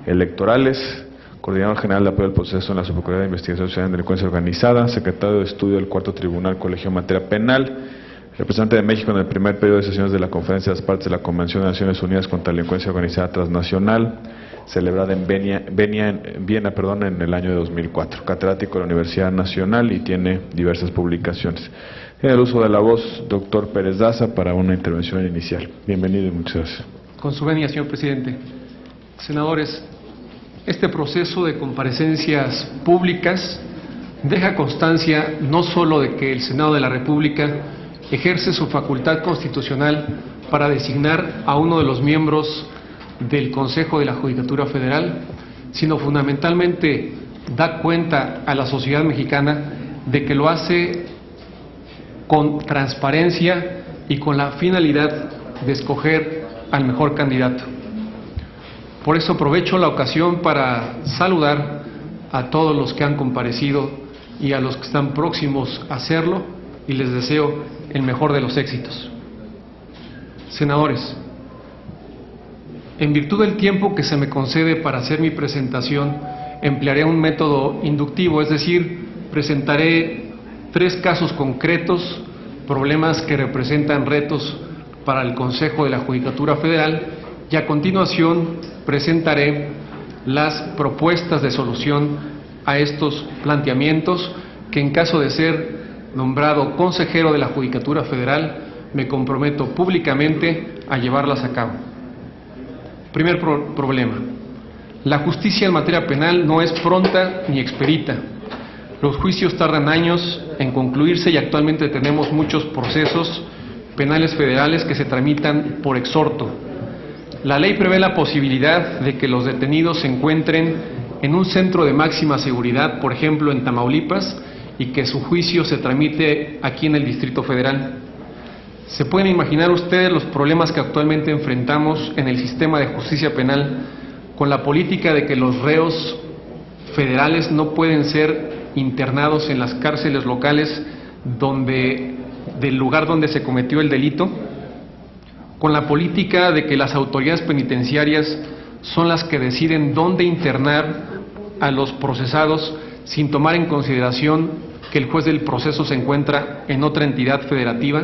electorales, Coordinador General de Apoyo al Proceso en la Subprocuraduría de Investigación Ciudadana en Delincuencia Organizada, Secretario de Estudio del Cuarto Tribunal Colegio en Materia Penal, representante de México en el primer periodo de sesiones de la Conferencia de las Partes de la Convención de Naciones Unidas contra la Delincuencia Organizada Transnacional, celebrada en Viena, en el año de 2004. Catedrático de la Universidad Nacional y tiene diversas publicaciones. Tiene el uso de la voz, doctor Pérez Daza, para una intervención inicial. Bienvenido y muchas gracias. Con su venia, señor presidente. Senadores, este proceso de comparecencias públicas deja constancia no solo de que el Senado de la República ejerce su facultad constitucional para designar a uno de los miembros del Consejo de la Judicatura Federal, sino fundamentalmente da cuenta a la sociedad mexicana de que lo hace con transparencia y con la finalidad de escoger al mejor candidato. Por eso aprovecho la ocasión para saludar a todos los que han comparecido y a los que están próximos a hacerlo y les deseo el mejor de los éxitos. Senadores, en virtud del tiempo que se me concede para hacer mi presentación, emplearé un método inductivo, es decir, presentaré 3 casos concretos, problemas que representan retos para el Consejo de la Judicatura Federal, y a continuación presentaré las propuestas de solución a estos planteamientos que, en caso de ser nombrado consejero de la Judicatura Federal, me comprometo públicamente a llevarlas a cabo. Primer problema. La justicia en materia penal no es pronta ni expedita. Los juicios tardan años en concluirse y actualmente tenemos muchos procesos penales federales que se tramitan por exhorto. La ley prevé la posibilidad de que los detenidos se encuentren en un centro de máxima seguridad, por ejemplo en Tamaulipas, y que su juicio se tramite aquí en el Distrito Federal. ¿Se pueden imaginar ustedes los problemas que actualmente enfrentamos en el sistema de justicia penal con la política de que los reos federales no pueden ser internados en las cárceles locales del lugar donde se cometió el delito? Con la política de que las autoridades penitenciarias son las que deciden dónde internar a los procesados sin tomar en consideración que el juez del proceso se encuentra en otra entidad federativa.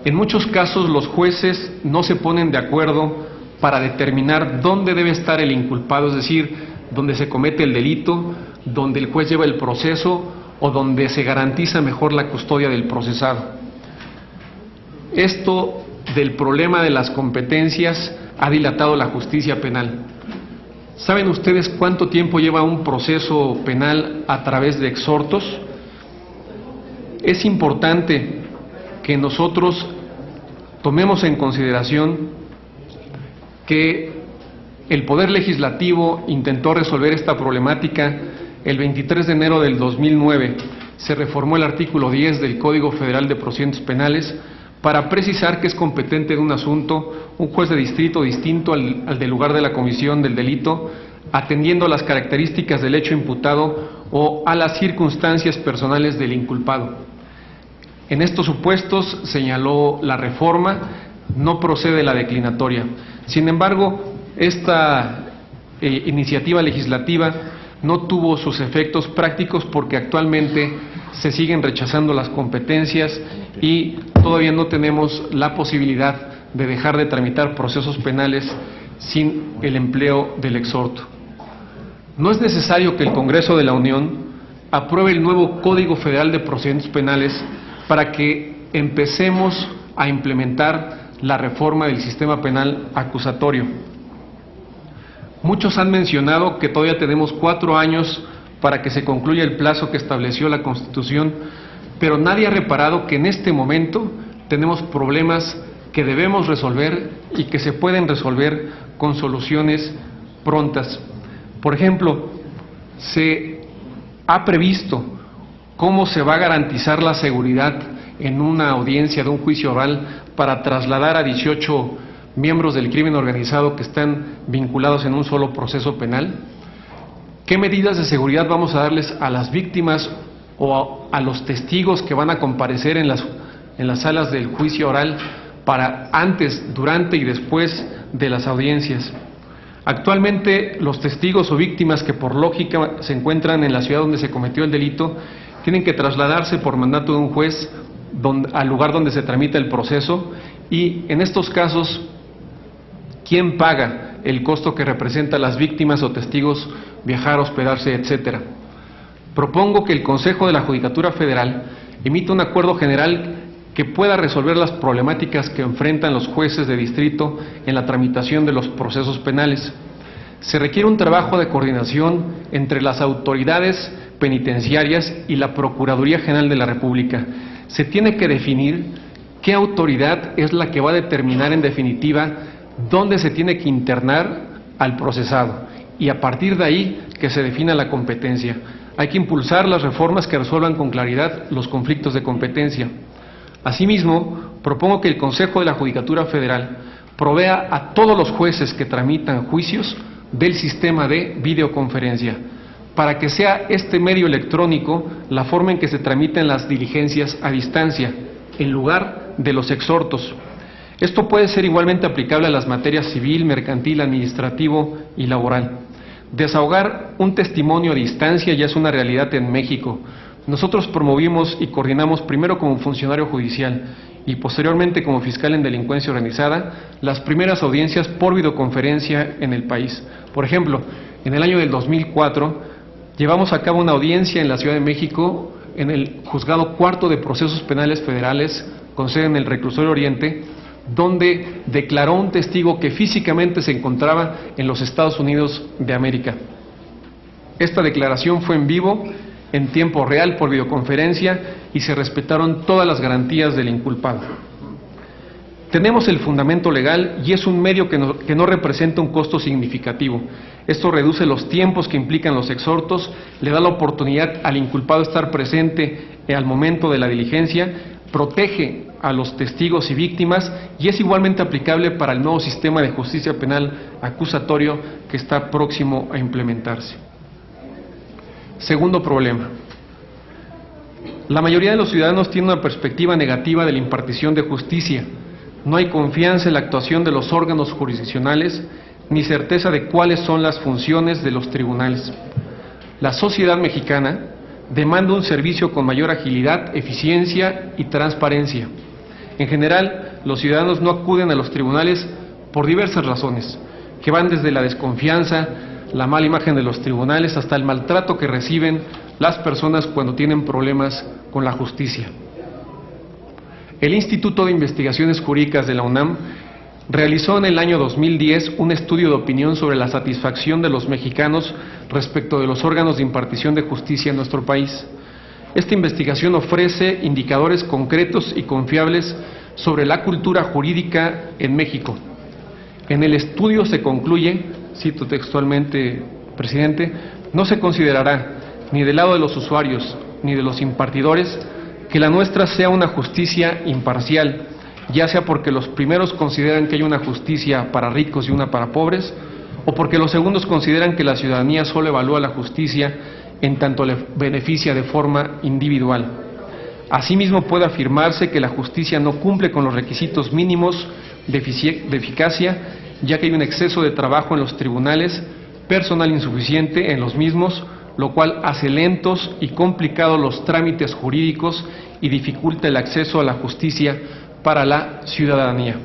En muchos casos los jueces no se ponen de acuerdo para determinar dónde debe estar el inculpado, es decir, dónde se comete el delito, dónde el juez lleva el proceso o donde se garantiza mejor la custodia del procesado. Esto del problema de las competencias ha dilatado la justicia penal. ¿Saben ustedes cuánto tiempo lleva un proceso penal a través de exhortos? Es importante que nosotros tomemos en consideración que el Poder Legislativo intentó resolver esta problemática el 23 de enero del 2009. Se reformó el artículo 10 del Código Federal de Procedimientos Penales para precisar que es competente de un asunto un juez de distrito distinto al del lugar de la comisión del delito, atendiendo a las características del hecho imputado o a las circunstancias personales del inculpado. En estos supuestos, señaló la reforma, no procede la declinatoria. Sin embargo, esta iniciativa legislativa no tuvo sus efectos prácticos porque actualmente se siguen rechazando las competencias y todavía no tenemos la posibilidad de dejar de tramitar procesos penales sin el empleo del exhorto. No es necesario que el Congreso de la Unión apruebe el nuevo Código Federal de Procedimientos Penales para que empecemos a implementar la reforma del sistema penal acusatorio. Muchos han mencionado que todavía tenemos 4 años para que se concluya el plazo que estableció la Constitución, pero nadie ha reparado que en este momento tenemos problemas que debemos resolver y que se pueden resolver con soluciones prontas. Por ejemplo, se ha previsto cómo se va a garantizar la seguridad en una audiencia de un juicio oral para trasladar a 18 miembros del crimen organizado que están vinculados en un solo proceso penal. ¿Qué medidas de seguridad vamos a darles a las víctimas o a los testigos que van a comparecer en las salas del juicio oral para antes, durante y después de las audiencias? Actualmente, los testigos o víctimas que por lógica se encuentran en la ciudad donde se cometió el delito tienen que trasladarse por mandato de un juez al lugar donde se tramita el proceso, y en estos casos, ¿quién paga el costo que representa a las víctimas o testigos viajar, hospedarse, etcétera? Propongo que el Consejo de la Judicatura Federal emita un acuerdo general que pueda resolver las problemáticas que enfrentan los jueces de distrito en la tramitación de los procesos penales. Se requiere un trabajo de coordinación entre las autoridades penitenciarias y la Procuraduría General de la República. Se tiene que definir qué autoridad es la que va a determinar en definitiva dónde se tiene que internar al procesado, y a partir de ahí que se defina la competencia. Hay que impulsar las reformas que resuelvan con claridad los conflictos de competencia. Asimismo, propongo que el Consejo de la Judicatura Federal provea a todos los jueces que tramitan juicios del sistema de videoconferencia, para que sea este medio electrónico la forma en que se tramiten las diligencias a distancia, en lugar de los exhortos. Esto puede ser igualmente aplicable a las materias civil, mercantil, administrativo y laboral. Desahogar un testimonio a distancia ya es una realidad en México. Nosotros promovimos y coordinamos primero como funcionario judicial y posteriormente como fiscal en delincuencia organizada las primeras audiencias por videoconferencia en el país. Por ejemplo, en el año del 2004 llevamos a cabo una audiencia en la Ciudad de México en el Juzgado Cuarto de Procesos Penales Federales, con sede en el Reclusorio Oriente, donde declaró un testigo que físicamente se encontraba en los Estados Unidos de América. Esta declaración fue en vivo, en tiempo real, por videoconferencia, y se respetaron todas las garantías del inculpado. Tenemos el fundamento legal y es un medio que no representa un costo significativo. Esto reduce los tiempos que implican los exhortos, le da la oportunidad al inculpado estar presente al momento de la diligencia, protege a los testigos y víctimas y es igualmente aplicable para el nuevo sistema de justicia penal acusatorio que está próximo a implementarse. Segundo problema. La mayoría de los ciudadanos tiene una perspectiva negativa de la impartición de justicia. No hay confianza en la actuación de los órganos jurisdiccionales ni certeza de cuáles son las funciones de los tribunales. La sociedad mexicana demanda un servicio con mayor agilidad, eficiencia y transparencia. En general, los ciudadanos no acuden a los tribunales por diversas razones, que van desde la desconfianza, la mala imagen de los tribunales, hasta el maltrato que reciben las personas cuando tienen problemas con la justicia. El Instituto de Investigaciones Jurídicas de la UNAM realizó en el año 2010 un estudio de opinión sobre la satisfacción de los mexicanos respecto de los órganos de impartición de justicia en nuestro país. Esta investigación ofrece indicadores concretos y confiables sobre la cultura jurídica en México. En el estudio se concluye, cito textualmente, presidente, no se considerará, ni del lado de los usuarios, ni de los impartidores, que la nuestra sea una justicia imparcial, ya sea porque los primeros consideran que hay una justicia para ricos y una para pobres, o porque los segundos consideran que la ciudadanía solo evalúa la justicia en tanto le beneficia de forma individual. Asimismo, puede afirmarse que la justicia no cumple con los requisitos mínimos de eficacia, ya que hay un exceso de trabajo en los tribunales, personal insuficiente en los mismos, lo cual hace lentos y complicados los trámites jurídicos y dificulta el acceso a la justicia para la ciudadanía.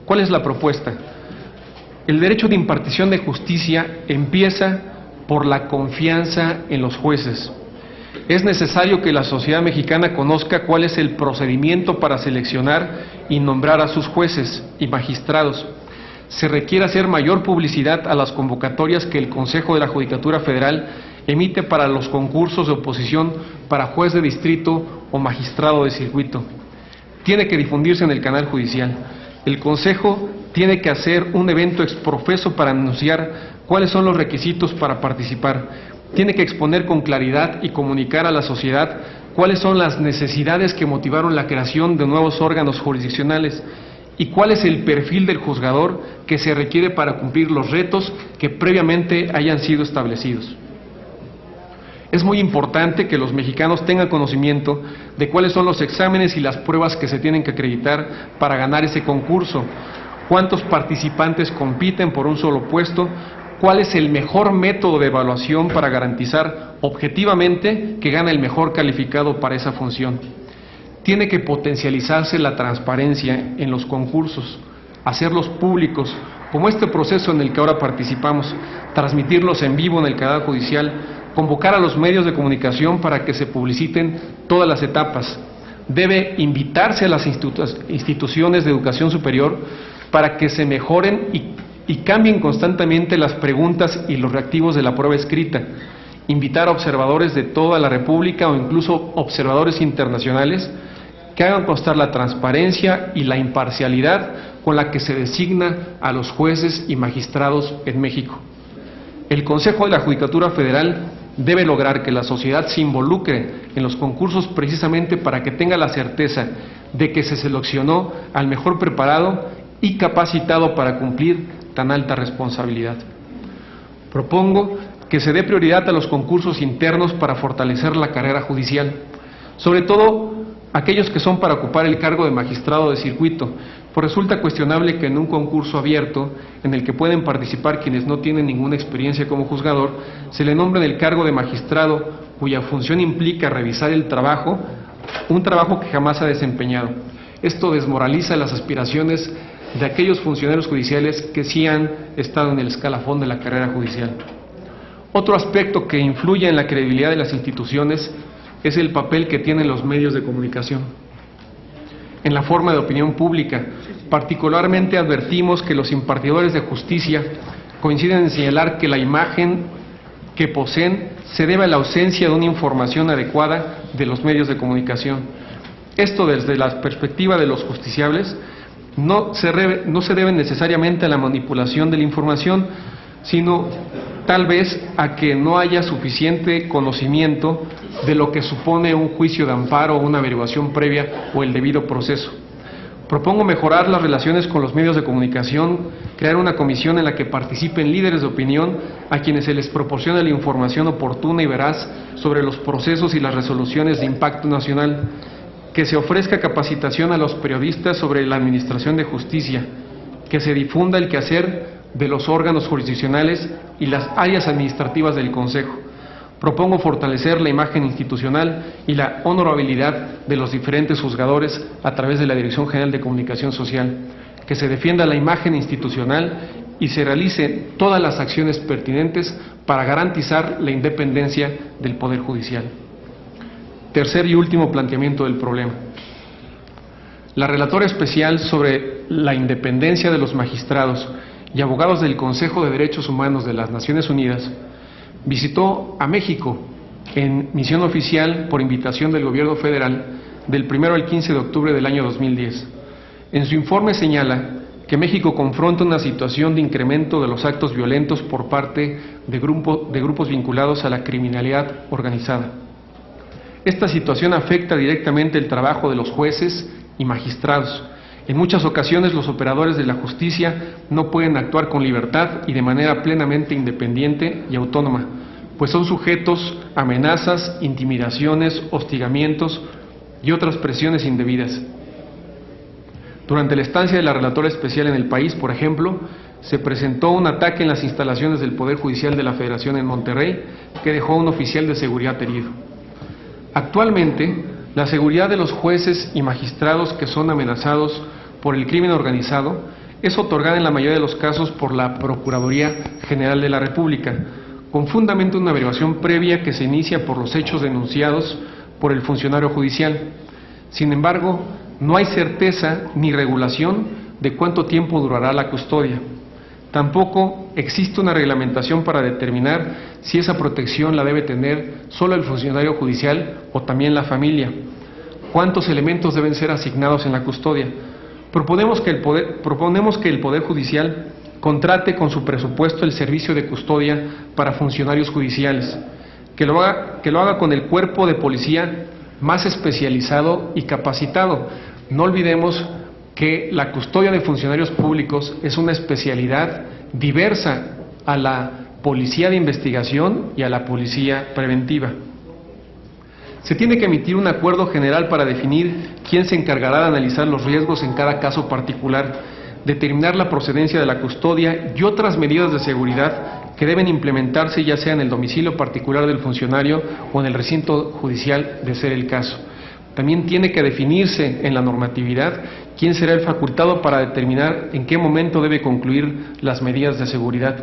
¿Cuál es la propuesta? El derecho de impartición de justicia empieza por la confianza en los jueces. Es necesario que la sociedad mexicana conozca cuál es el procedimiento para seleccionar y nombrar a sus jueces y magistrados. Se requiere hacer mayor publicidad a las convocatorias que el Consejo de la Judicatura Federal emite para los concursos de oposición para juez de distrito o magistrado de circuito. Tiene que difundirse en el canal judicial. El Consejo tiene que hacer un evento exprofeso para anunciar cuáles son los requisitos para participar. Tiene que exponer con claridad y comunicar a la sociedad cuáles son las necesidades que motivaron la creación de nuevos órganos jurisdiccionales y cuál es el perfil del juzgador que se requiere para cumplir los retos que previamente hayan sido establecidos. Es muy importante que los mexicanos tengan conocimiento de cuáles son los exámenes y las pruebas que se tienen que acreditar para ganar ese concurso. cuántos participantes compiten por un solo puesto, cuál es el mejor método de evaluación para garantizar objetivamente que gana el mejor calificado para esa función. Tiene que potencializarse la transparencia en los concursos, hacerlos públicos, como este proceso en el que ahora participamos, transmitirlos en vivo en el canal judicial, convocar a los medios de comunicación para que se publiciten todas las etapas. Debe invitarse a las instituciones de educación superior para que se mejoren y cambien constantemente las preguntas y los reactivos de la prueba escrita. Invitar a observadores de toda la República o incluso observadores internacionales que hagan constar la transparencia y la imparcialidad con la que se designa a los jueces y magistrados en México. El Consejo de la Judicatura Federal debe lograr que la sociedad se involucre en los concursos precisamente para que tenga la certeza de que se seleccionó al mejor preparado y capacitado para cumplir tan alta responsabilidad. Propongo que se dé prioridad a los concursos internos para fortalecer la carrera judicial, sobre todo aquellos que son para ocupar el cargo de magistrado de circuito, pues resulta cuestionable que en un concurso abierto, en el que pueden participar quienes no tienen ninguna experiencia como juzgador, se le nombre en el cargo de magistrado, cuya función implica revisar el trabajo, un trabajo que jamás ha desempeñado. Esto desmoraliza las aspiraciones de aquellos funcionarios judiciales que sí han estado en el escalafón de la carrera judicial. Otro aspecto que influye en la credibilidad de las instituciones es el papel que tienen los medios de comunicación en la forma de opinión pública. Particularmente advertimos que los impartidores de justicia coinciden en señalar que la imagen que poseen se debe a la ausencia de una información adecuada de los medios de comunicación. Esto desde la perspectiva de los justiciables no se debe necesariamente a la manipulación de la información, sino tal vez a que no haya suficiente conocimiento de lo que supone un juicio de amparo, una averiguación previa o el debido proceso. Propongo mejorar las relaciones con los medios de comunicación, crear una comisión en la que participen líderes de opinión a quienes se les proporcione la información oportuna y veraz sobre los procesos y las resoluciones de impacto nacional, que se ofrezca capacitación a los periodistas sobre la administración de justicia, que se difunda el quehacer de los órganos jurisdiccionales y las áreas administrativas del Consejo. Propongo fortalecer la imagen institucional y la honorabilidad de los diferentes juzgadores a través de la Dirección General de Comunicación Social, que se defienda la imagen institucional y se realicen todas las acciones pertinentes para garantizar la independencia del Poder Judicial. Tercer y último planteamiento del problema. La relatora especial sobre la independencia de los magistrados y abogados del Consejo de Derechos Humanos de las Naciones Unidas visitó a México en misión oficial por invitación del Gobierno Federal del 1 al 15 de octubre del año 2010. En su informe señala que México confronta una situación de incremento de los actos violentos por parte de grupos vinculados a la criminalidad organizada. Esta situación afecta directamente el trabajo de los jueces y magistrados. En muchas ocasiones los operadores de la justicia no pueden actuar con libertad y de manera plenamente independiente y autónoma, pues son sujetos a amenazas, intimidaciones, hostigamientos y otras presiones indebidas. Durante la estancia de la relatora especial en el país, por ejemplo, se presentó un ataque en las instalaciones del Poder Judicial de la Federación en Monterrey que dejó a un oficial de seguridad herido. Actualmente, la seguridad de los jueces y magistrados que son amenazados por el crimen organizado es otorgada en la mayoría de los casos por la Procuraduría General de la República, con fundamento en una averiguación previa que se inicia por los hechos denunciados por el funcionario judicial. Sin embargo, no hay certeza ni regulación de cuánto tiempo durará la custodia. Tampoco existe una reglamentación para determinar si esa protección la debe tener solo el funcionario judicial o también la familia. ¿Cuántos elementos deben ser asignados en la custodia? Proponemos que el Poder Judicial contrate con su presupuesto el servicio de custodia para funcionarios judiciales, que lo haga con el cuerpo de policía más especializado y capacitado. No olvidemos que la custodia de funcionarios públicos es una especialidad diversa a la policía de investigación y a la policía preventiva. Se tiene que emitir un acuerdo general para definir quién se encargará de analizar los riesgos en cada caso particular, determinar la procedencia de la custodia y otras medidas de seguridad que deben implementarse ya sea en el domicilio particular del funcionario o en el recinto judicial, de ser el caso. También tiene que definirse en la normatividad quién será el facultado para determinar en qué momento debe concluir las medidas de seguridad.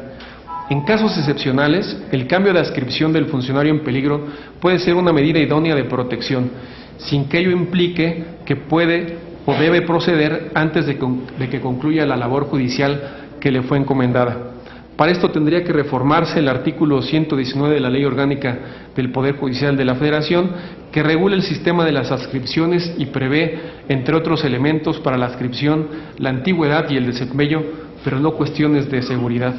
En casos excepcionales, el cambio de adscripción del funcionario en peligro puede ser una medida idónea de protección, sin que ello implique que puede o debe proceder antes de que concluya la labor judicial que le fue encomendada. Para esto tendría que reformarse el artículo 119 de la Ley Orgánica del Poder Judicial de la Federación, que regula el sistema de las adscripciones y prevé, entre otros elementos para la adscripción, la antigüedad y el desempeño, pero no cuestiones de seguridad.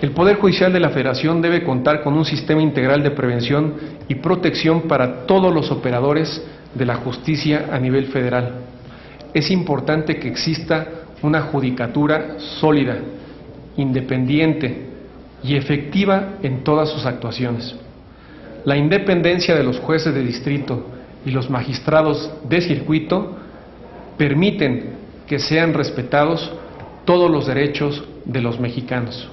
El Poder Judicial de la Federación debe contar con un sistema integral de prevención y protección para todos los operadores de la justicia a nivel federal. Es importante que exista una judicatura sólida, independiente y efectiva en todas sus actuaciones. La independencia de los jueces de distrito y los magistrados de circuito permiten que sean respetados todos los derechos de los mexicanos.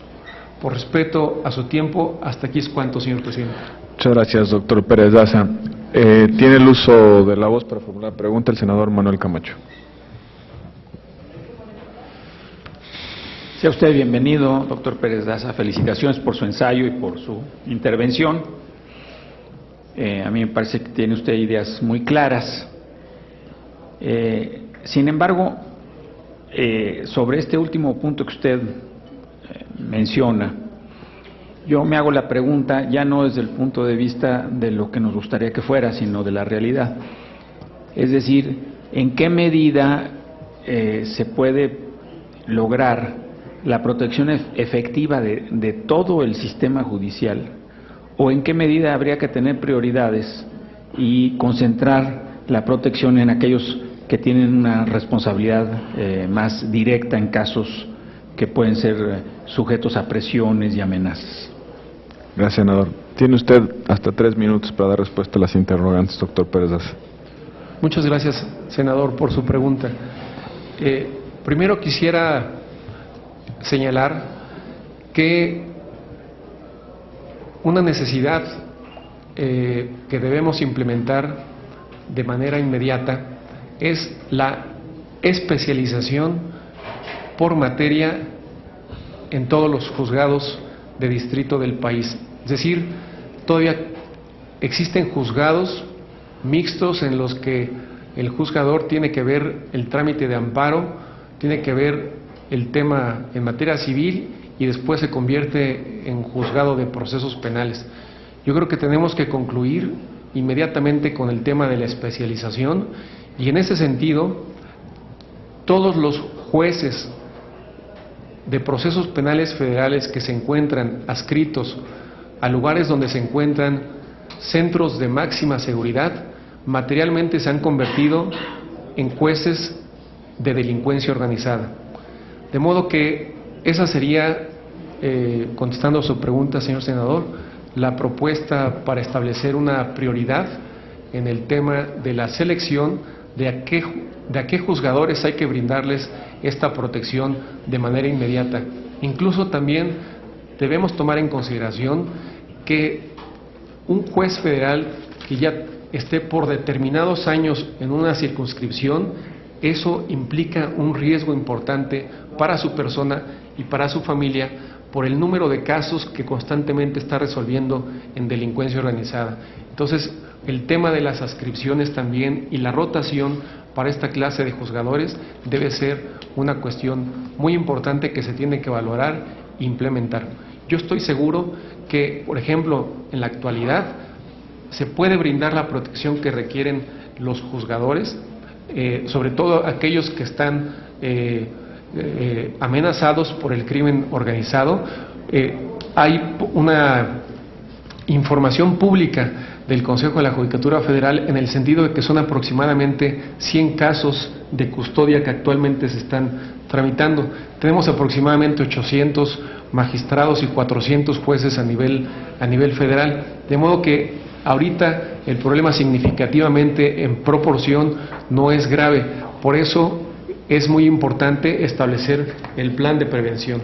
Por respeto a su tiempo, hasta aquí es cuanto, señor presidente. Muchas gracias, doctor Pérez Daza. Tiene el uso de la voz para formular pregunta el senador Manuel Camacho. Sea usted bienvenido, doctor Pérez Daza. Felicitaciones por su ensayo y por su intervención. A mí me parece que tiene usted ideas muy claras. Sin embargo, sobre este último punto que usted menciona, yo me hago la pregunta ya no desde el punto de vista de lo que nos gustaría que fuera, sino de la realidad. Es decir, ¿en qué medida se puede lograr la protección efectiva de todo el sistema judicial, o en qué medida habría que tener prioridades y concentrar la protección en aquellos que tienen una responsabilidad más directa en casos que pueden ser sujetos a presiones y amenazas? Gracias, senador. Tiene usted hasta 3 minutos para dar respuesta a las interrogantes, doctor Pérez Daza. Muchas gracias, senador, por su pregunta. Primero quisiera señalar que una necesidad que debemos implementar de manera inmediata es la especialización por materia en todos los juzgados de distrito del país. Es decir, todavía existen juzgados mixtos en los que el juzgador tiene que ver el trámite de amparo, tiene que ver el tema en materia civil y después se convierte en juzgado de procesos penales. Yo creo que tenemos que concluir inmediatamente con el tema de la especialización y en ese sentido todos los jueces de procesos penales federales que se encuentran adscritos a lugares donde se encuentran centros de máxima seguridad, materialmente se han convertido en jueces de delincuencia organizada. De modo que esa sería, contestando a su pregunta, señor senador, la propuesta para establecer una prioridad en el tema de la selección de a qué juzgadores hay que brindarles esta protección de manera inmediata. Incluso también debemos tomar en consideración que un juez federal que ya esté por determinados años en una circunscripción, eso implica un riesgo importante para su persona y para su familia por el número de casos que constantemente está resolviendo en delincuencia organizada. Entonces, el tema de las adscripciones también y la rotación para esta clase de juzgadores debe ser una cuestión muy importante que se tiene que valorar e implementar. Yo estoy seguro que, por ejemplo, en la actualidad se puede brindar la protección que requieren los juzgadores, sobre todo aquellos que están amenazados por el crimen organizado. Hay una información pública del Consejo de la Judicatura Federal en el sentido de que son aproximadamente 100 casos de custodia que actualmente se están tramitando. Tenemos aproximadamente 800 magistrados y 400 jueces a nivel federal, de modo que ahorita el problema significativamente en proporción no es grave. Por eso es muy importante establecer el plan de prevención.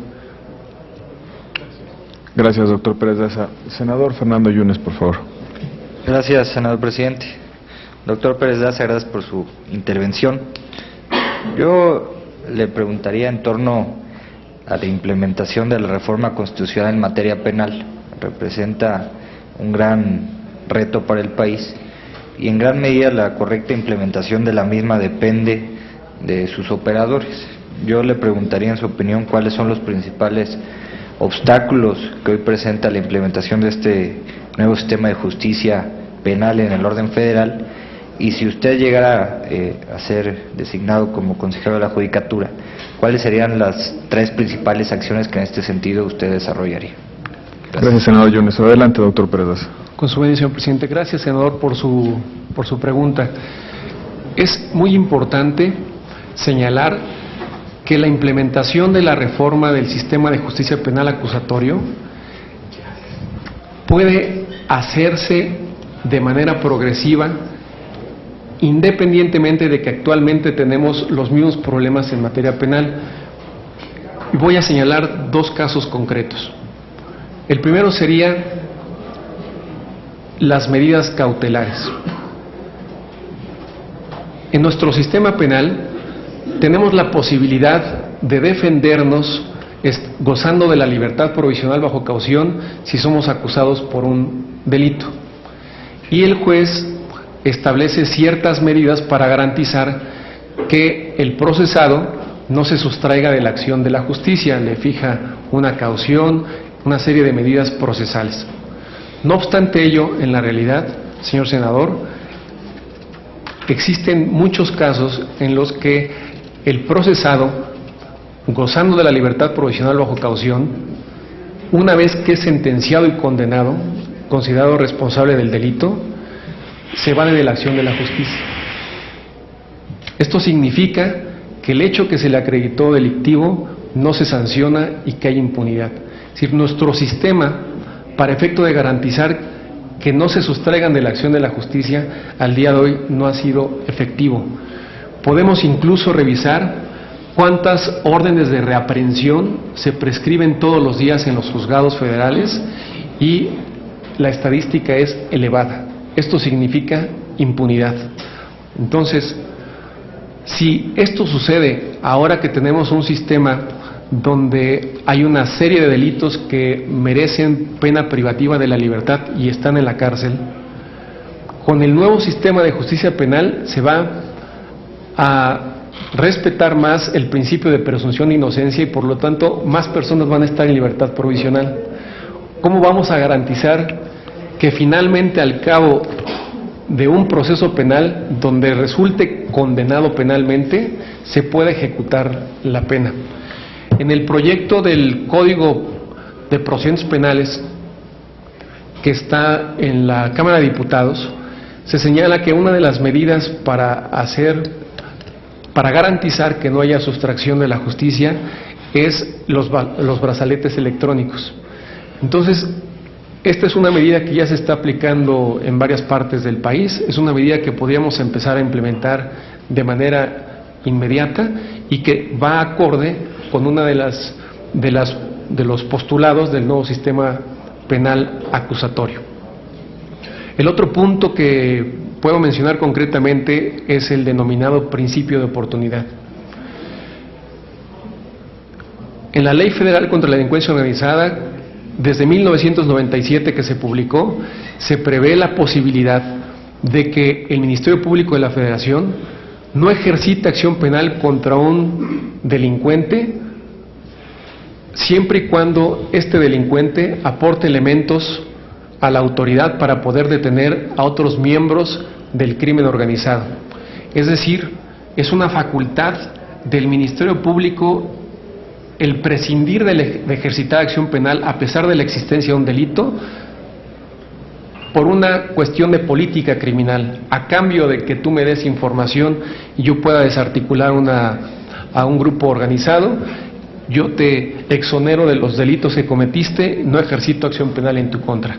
Gracias, doctor Pérez Daza. Senador Fernando Yunes, por favor. Gracias, senador presidente. Doctor Pérez Daza, gracias por su intervención. Yo le preguntaría en torno a la implementación de la reforma constitucional en materia penal. Representa un gran reto para el país y en gran medida la correcta implementación de la misma depende de sus operadores. Yo le preguntaría en su opinión cuáles son los principales obstáculos que hoy presenta la implementación de este nuevo sistema de justicia penal en el orden federal, y si usted llegara a ser designado como consejero de la Judicatura, ¿cuáles serían las 3 principales acciones que en este sentido usted desarrollaría? Gracias, senador Yunes. Adelante, doctor Pérez Daza. Con su bendición, señor presidente. Gracias, senador, por su pregunta. Es muy importante señalar que la implementación de la reforma del sistema de justicia penal acusatorio puede hacerse de manera progresiva, independientemente de que actualmente tenemos los mismos problemas en materia penal. Voy a señalar 2 casos concretos. El primero sería las medidas cautelares. En nuestro sistema penal tenemos la posibilidad de defendernos gozando de la libertad provisional bajo caución si somos acusados por un delito. Y el juez establece ciertas medidas para garantizar que el procesado no se sustraiga de la acción de la justicia, le fija una caución, una serie de medidas procesales. No obstante ello, en la realidad, señor senador, existen muchos casos en los que el procesado, gozando de la libertad provisional bajo caución, una vez que es sentenciado y condenado, considerado responsable del delito, se vale de la acción de la justicia. Esto significa que el hecho que se le acreditó delictivo no se sanciona y que hay impunidad. Es decir, nuestro sistema, para efecto de garantizar que no se sustraigan de la acción de la justicia, al día de hoy no ha sido efectivo. Podemos incluso revisar cuántas órdenes de reaprehensión se prescriben todos los días en los juzgados federales y la estadística es elevada. Esto significa impunidad. Entonces, si esto sucede ahora que tenemos un sistema donde hay una serie de delitos que merecen pena privativa de la libertad y están en la cárcel, con el nuevo sistema de justicia penal se va a respetar más el principio de presunción de inocencia y por lo tanto más personas van a estar en libertad provisional. ¿Cómo vamos a garantizar que finalmente al cabo de un proceso penal donde resulte condenado penalmente se pueda ejecutar la pena? En el proyecto del Código de Procedimientos Penales que está en la Cámara de Diputados, se señala que una de las medidas para garantizar que no haya sustracción de la justicia es los brazaletes electrónicos. Entonces, esta es una medida que ya se está aplicando en varias partes del país, es una medida que podríamos empezar a implementar de manera inmediata y que va acorde con una de los postulados del nuevo sistema penal acusatorio. El otro punto que puedo mencionar concretamente es el denominado principio de oportunidad. En la Ley Federal contra la Delincuencia Organizada, desde 1997 que se publicó, se prevé la posibilidad de que el Ministerio Público de la Federación no ejercita acción penal contra un delincuente siempre y cuando este delincuente aporte elementos a la autoridad para poder detener a otros miembros del crimen organizado. Es decir, es una facultad del Ministerio Público el prescindir de ejercitar acción penal a pesar de la existencia de un delito por una cuestión de política criminal, a cambio de que tú me des información y yo pueda desarticular a un grupo organizado, yo te exonero de los delitos que cometiste, no ejercito acción penal en tu contra.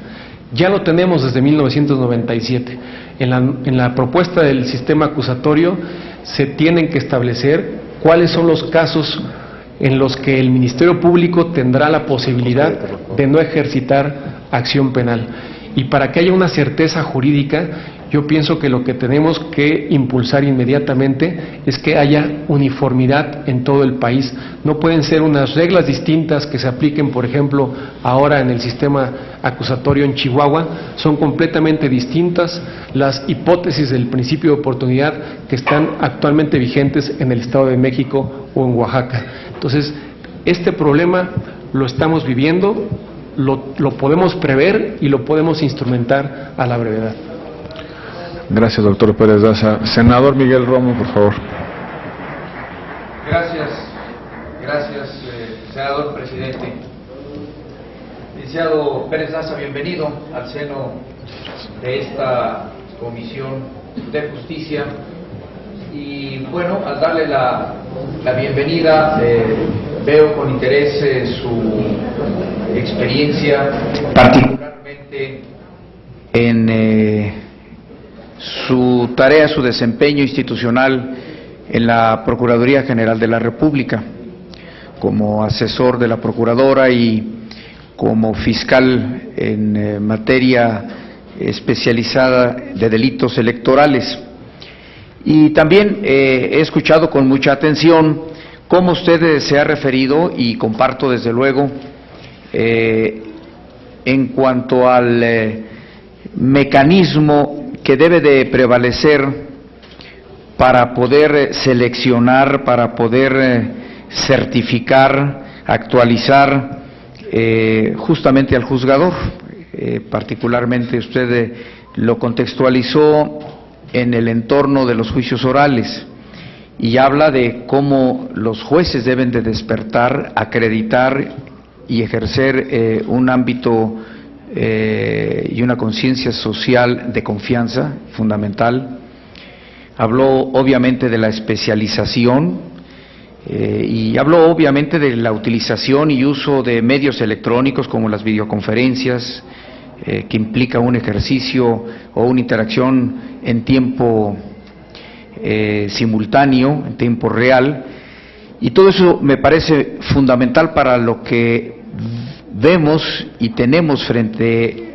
Ya lo tenemos desde 1997. En la propuesta del sistema acusatorio se tienen que establecer cuáles son los casos en los que el Ministerio Público tendrá la posibilidad de no ejercitar acción penal. Y para que haya una certeza jurídica, yo pienso que lo que tenemos que impulsar inmediatamente es que haya uniformidad en todo el país. No pueden ser unas reglas distintas que se apliquen, por ejemplo, ahora en el sistema acusatorio en Chihuahua. Son completamente distintas las hipótesis del principio de oportunidad que están actualmente vigentes en el Estado de México o en Oaxaca. Entonces, este problema lo estamos viviendo, lo podemos prever y lo podemos instrumentar a la brevedad. Gracias, doctor Pérez Daza. Senador Miguel Romo, por favor. Gracias, senador presidente. Licenciado Pérez Daza, bienvenido al seno de esta Comisión de Justicia. Y bueno, al darle la bienvenida, veo con interés su experiencia, particularmente en su tarea, su desempeño institucional en la Procuraduría General de la República, como asesor de la Procuradora y como fiscal en materia especializada de delitos electorales. Y también he escuchado con mucha atención cómo usted se ha referido, y comparto desde luego, en cuanto al mecanismo que debe de prevalecer para poder seleccionar, para poder certificar, actualizar justamente al juzgador. Particularmente usted lo contextualizó en el entorno de los juicios orales y habla de cómo los jueces deben de despertar, acreditar y ejercer un ámbito y una conciencia social de confianza fundamental. Habló obviamente de la especialización y habló obviamente de la utilización y uso de medios electrónicos como las videoconferencias, que implica un ejercicio o una interacción en tiempo simultáneo, en tiempo real, y todo eso me parece fundamental para lo que vemos y tenemos frente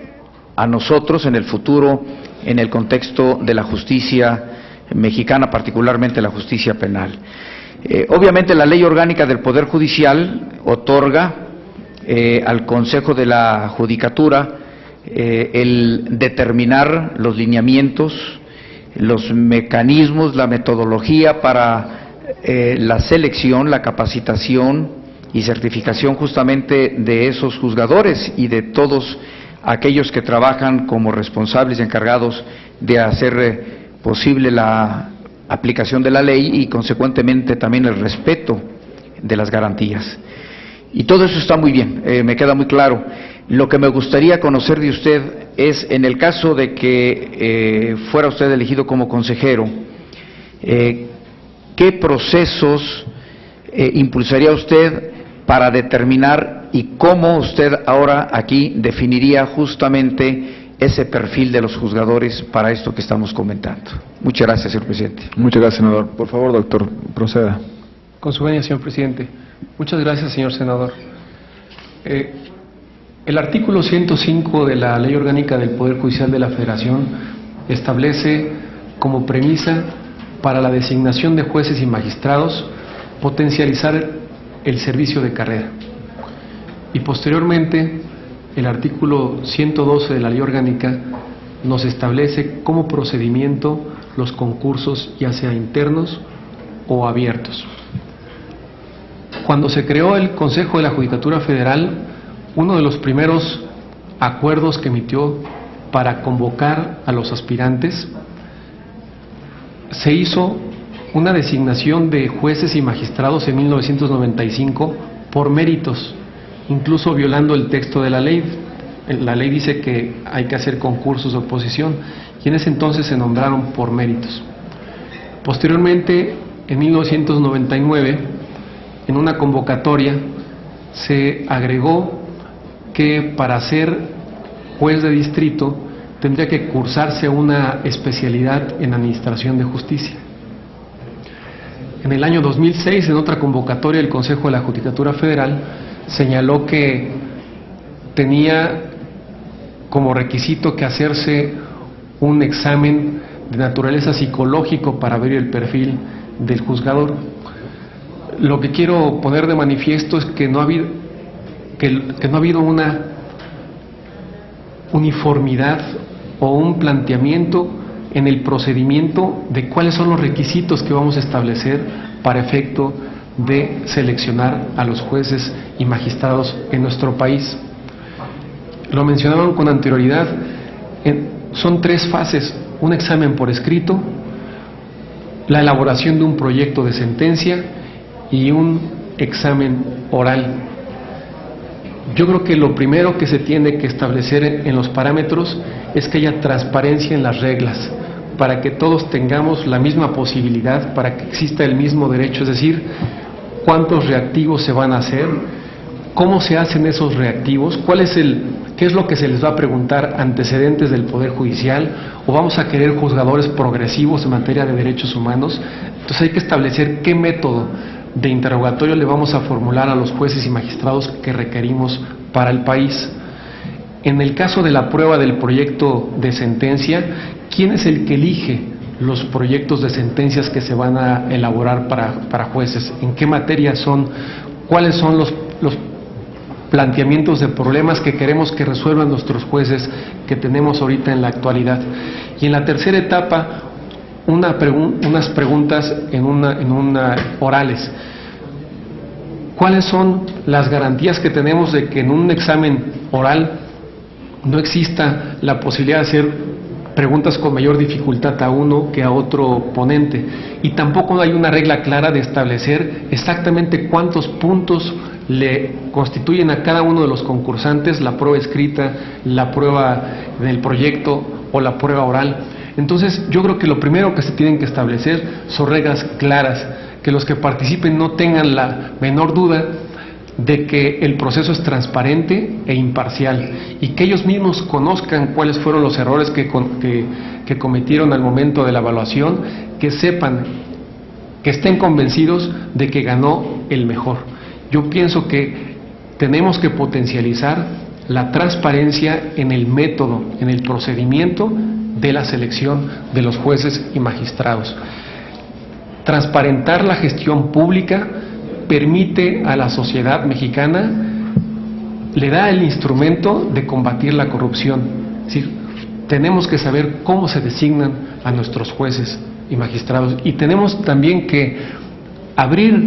a nosotros en el futuro en el contexto de la justicia mexicana, particularmente la justicia penal. Obviamente la Ley Orgánica del Poder Judicial otorga al Consejo de la Judicatura el determinar los lineamientos, los mecanismos, la metodología para la selección, la capacitación y certificación justamente de esos juzgadores y de todos aquellos que trabajan como responsables y encargados de hacer posible la aplicación de la ley y consecuentemente también el respeto de las garantías. Y todo eso está muy bien, me queda muy claro. Lo que me gustaría conocer de usted es, en el caso de que fuera usted elegido como consejero, ¿qué procesos impulsaría usted para determinar y cómo usted ahora aquí definiría justamente ese perfil de los juzgadores para esto que estamos comentando? Muchas gracias, señor presidente. Muchas gracias, senador. Por favor, doctor, proceda. Con su venia, señor presidente. Muchas gracias, señor senador. El artículo 105 de la Ley Orgánica del Poder Judicial de la Federación establece como premisa para la designación de jueces y magistrados potencializar el servicio de carrera. Y posteriormente, el artículo 112 de la Ley Orgánica nos establece como procedimiento los concursos, ya sea internos o abiertos. Cuando se creó el Consejo de la Judicatura Federal, uno de los primeros acuerdos que emitió para convocar a los aspirantes, se hizo una designación de jueces y magistrados en 1995 por méritos, incluso violando el texto de la ley. La ley dice que hay que hacer concursos de oposición y en ese entonces se nombraron por méritos. Posteriormente, en 1999, en una convocatoria se agregó que para ser juez de distrito tendría que cursarse una especialidad en administración de justicia. en el año 2006, en otra convocatoria, el Consejo de la Judicatura Federal señaló que tenía como requisito que hacerse un examen de naturaleza psicológico para ver el perfil del juzgador. Lo que quiero poner de manifiesto es que no ha habido una uniformidad o un planteamiento en el procedimiento de cuáles son los requisitos que vamos a establecer para efecto de seleccionar a los jueces y magistrados en nuestro país. Lo mencionaban con anterioridad, son 3 fases: un examen por escrito, la elaboración de un proyecto de sentencia y un examen oral. Yo creo que lo primero que se tiene que establecer en los parámetros es que haya transparencia en las reglas, para que todos tengamos la misma posibilidad, para que exista el mismo derecho, es decir, cuántos reactivos se van a hacer, cómo se hacen esos reactivos, qué es lo que se les va a preguntar, antecedentes del Poder Judicial, o vamos a querer juzgadores progresivos en materia de derechos humanos. Entonces hay que establecer qué método de interrogatorio le vamos a formular a los jueces y magistrados que requerimos para el país. En el caso de la prueba del proyecto de sentencia, ¿quién es el que elige los proyectos de sentencias que se van a elaborar para jueces? ¿En qué materias son? ¿Cuáles son los planteamientos de problemas que queremos que resuelvan nuestros jueces que tenemos ahorita en la actualidad? Y en la tercera etapa, unas preguntas orales. ¿Cuáles son las garantías que tenemos de que en un examen oral no exista la posibilidad de hacer preguntas con mayor dificultad a uno que a otro ponente? Y tampoco hay una regla clara de establecer exactamente cuántos puntos le constituyen a cada uno de los concursantes la prueba escrita, la prueba del proyecto o la prueba oral. Entonces, yo creo que lo primero que se tienen que establecer son reglas claras, que los que participen no tengan la menor duda de que el proceso es transparente e imparcial y que ellos mismos conozcan cuáles fueron los errores que cometieron al momento de la evaluación, que sepan, que estén convencidos de que ganó el mejor. Yo pienso que tenemos que potencializar la transparencia en el método, en el procedimiento de la selección de los jueces y magistrados. Transparentar la gestión pública permite a la sociedad mexicana, le da el instrumento de combatir la corrupción. Es decir, tenemos que saber cómo se designan a nuestros jueces y magistrados, y tenemos también que abrir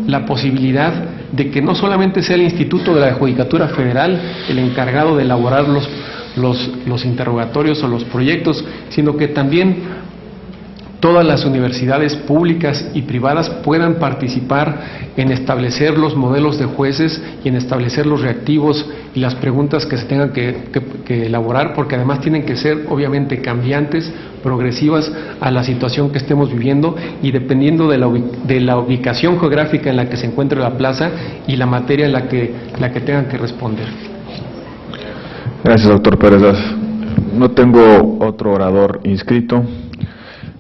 la posibilidad de que no solamente sea el Instituto de la Judicatura Federal el encargado de elaborar los interrogatorios o los proyectos, sino que también todas las universidades públicas y privadas puedan participar en establecer los modelos de jueces y en establecer los reactivos y las preguntas que se tengan que elaborar, porque además tienen que ser obviamente cambiantes, progresivas a la situación que estemos viviendo y dependiendo de la ubicación geográfica en la que se encuentre la plaza y la materia en la que tengan que responder. Gracias, doctor Pérez Daza. No tengo otro orador inscrito.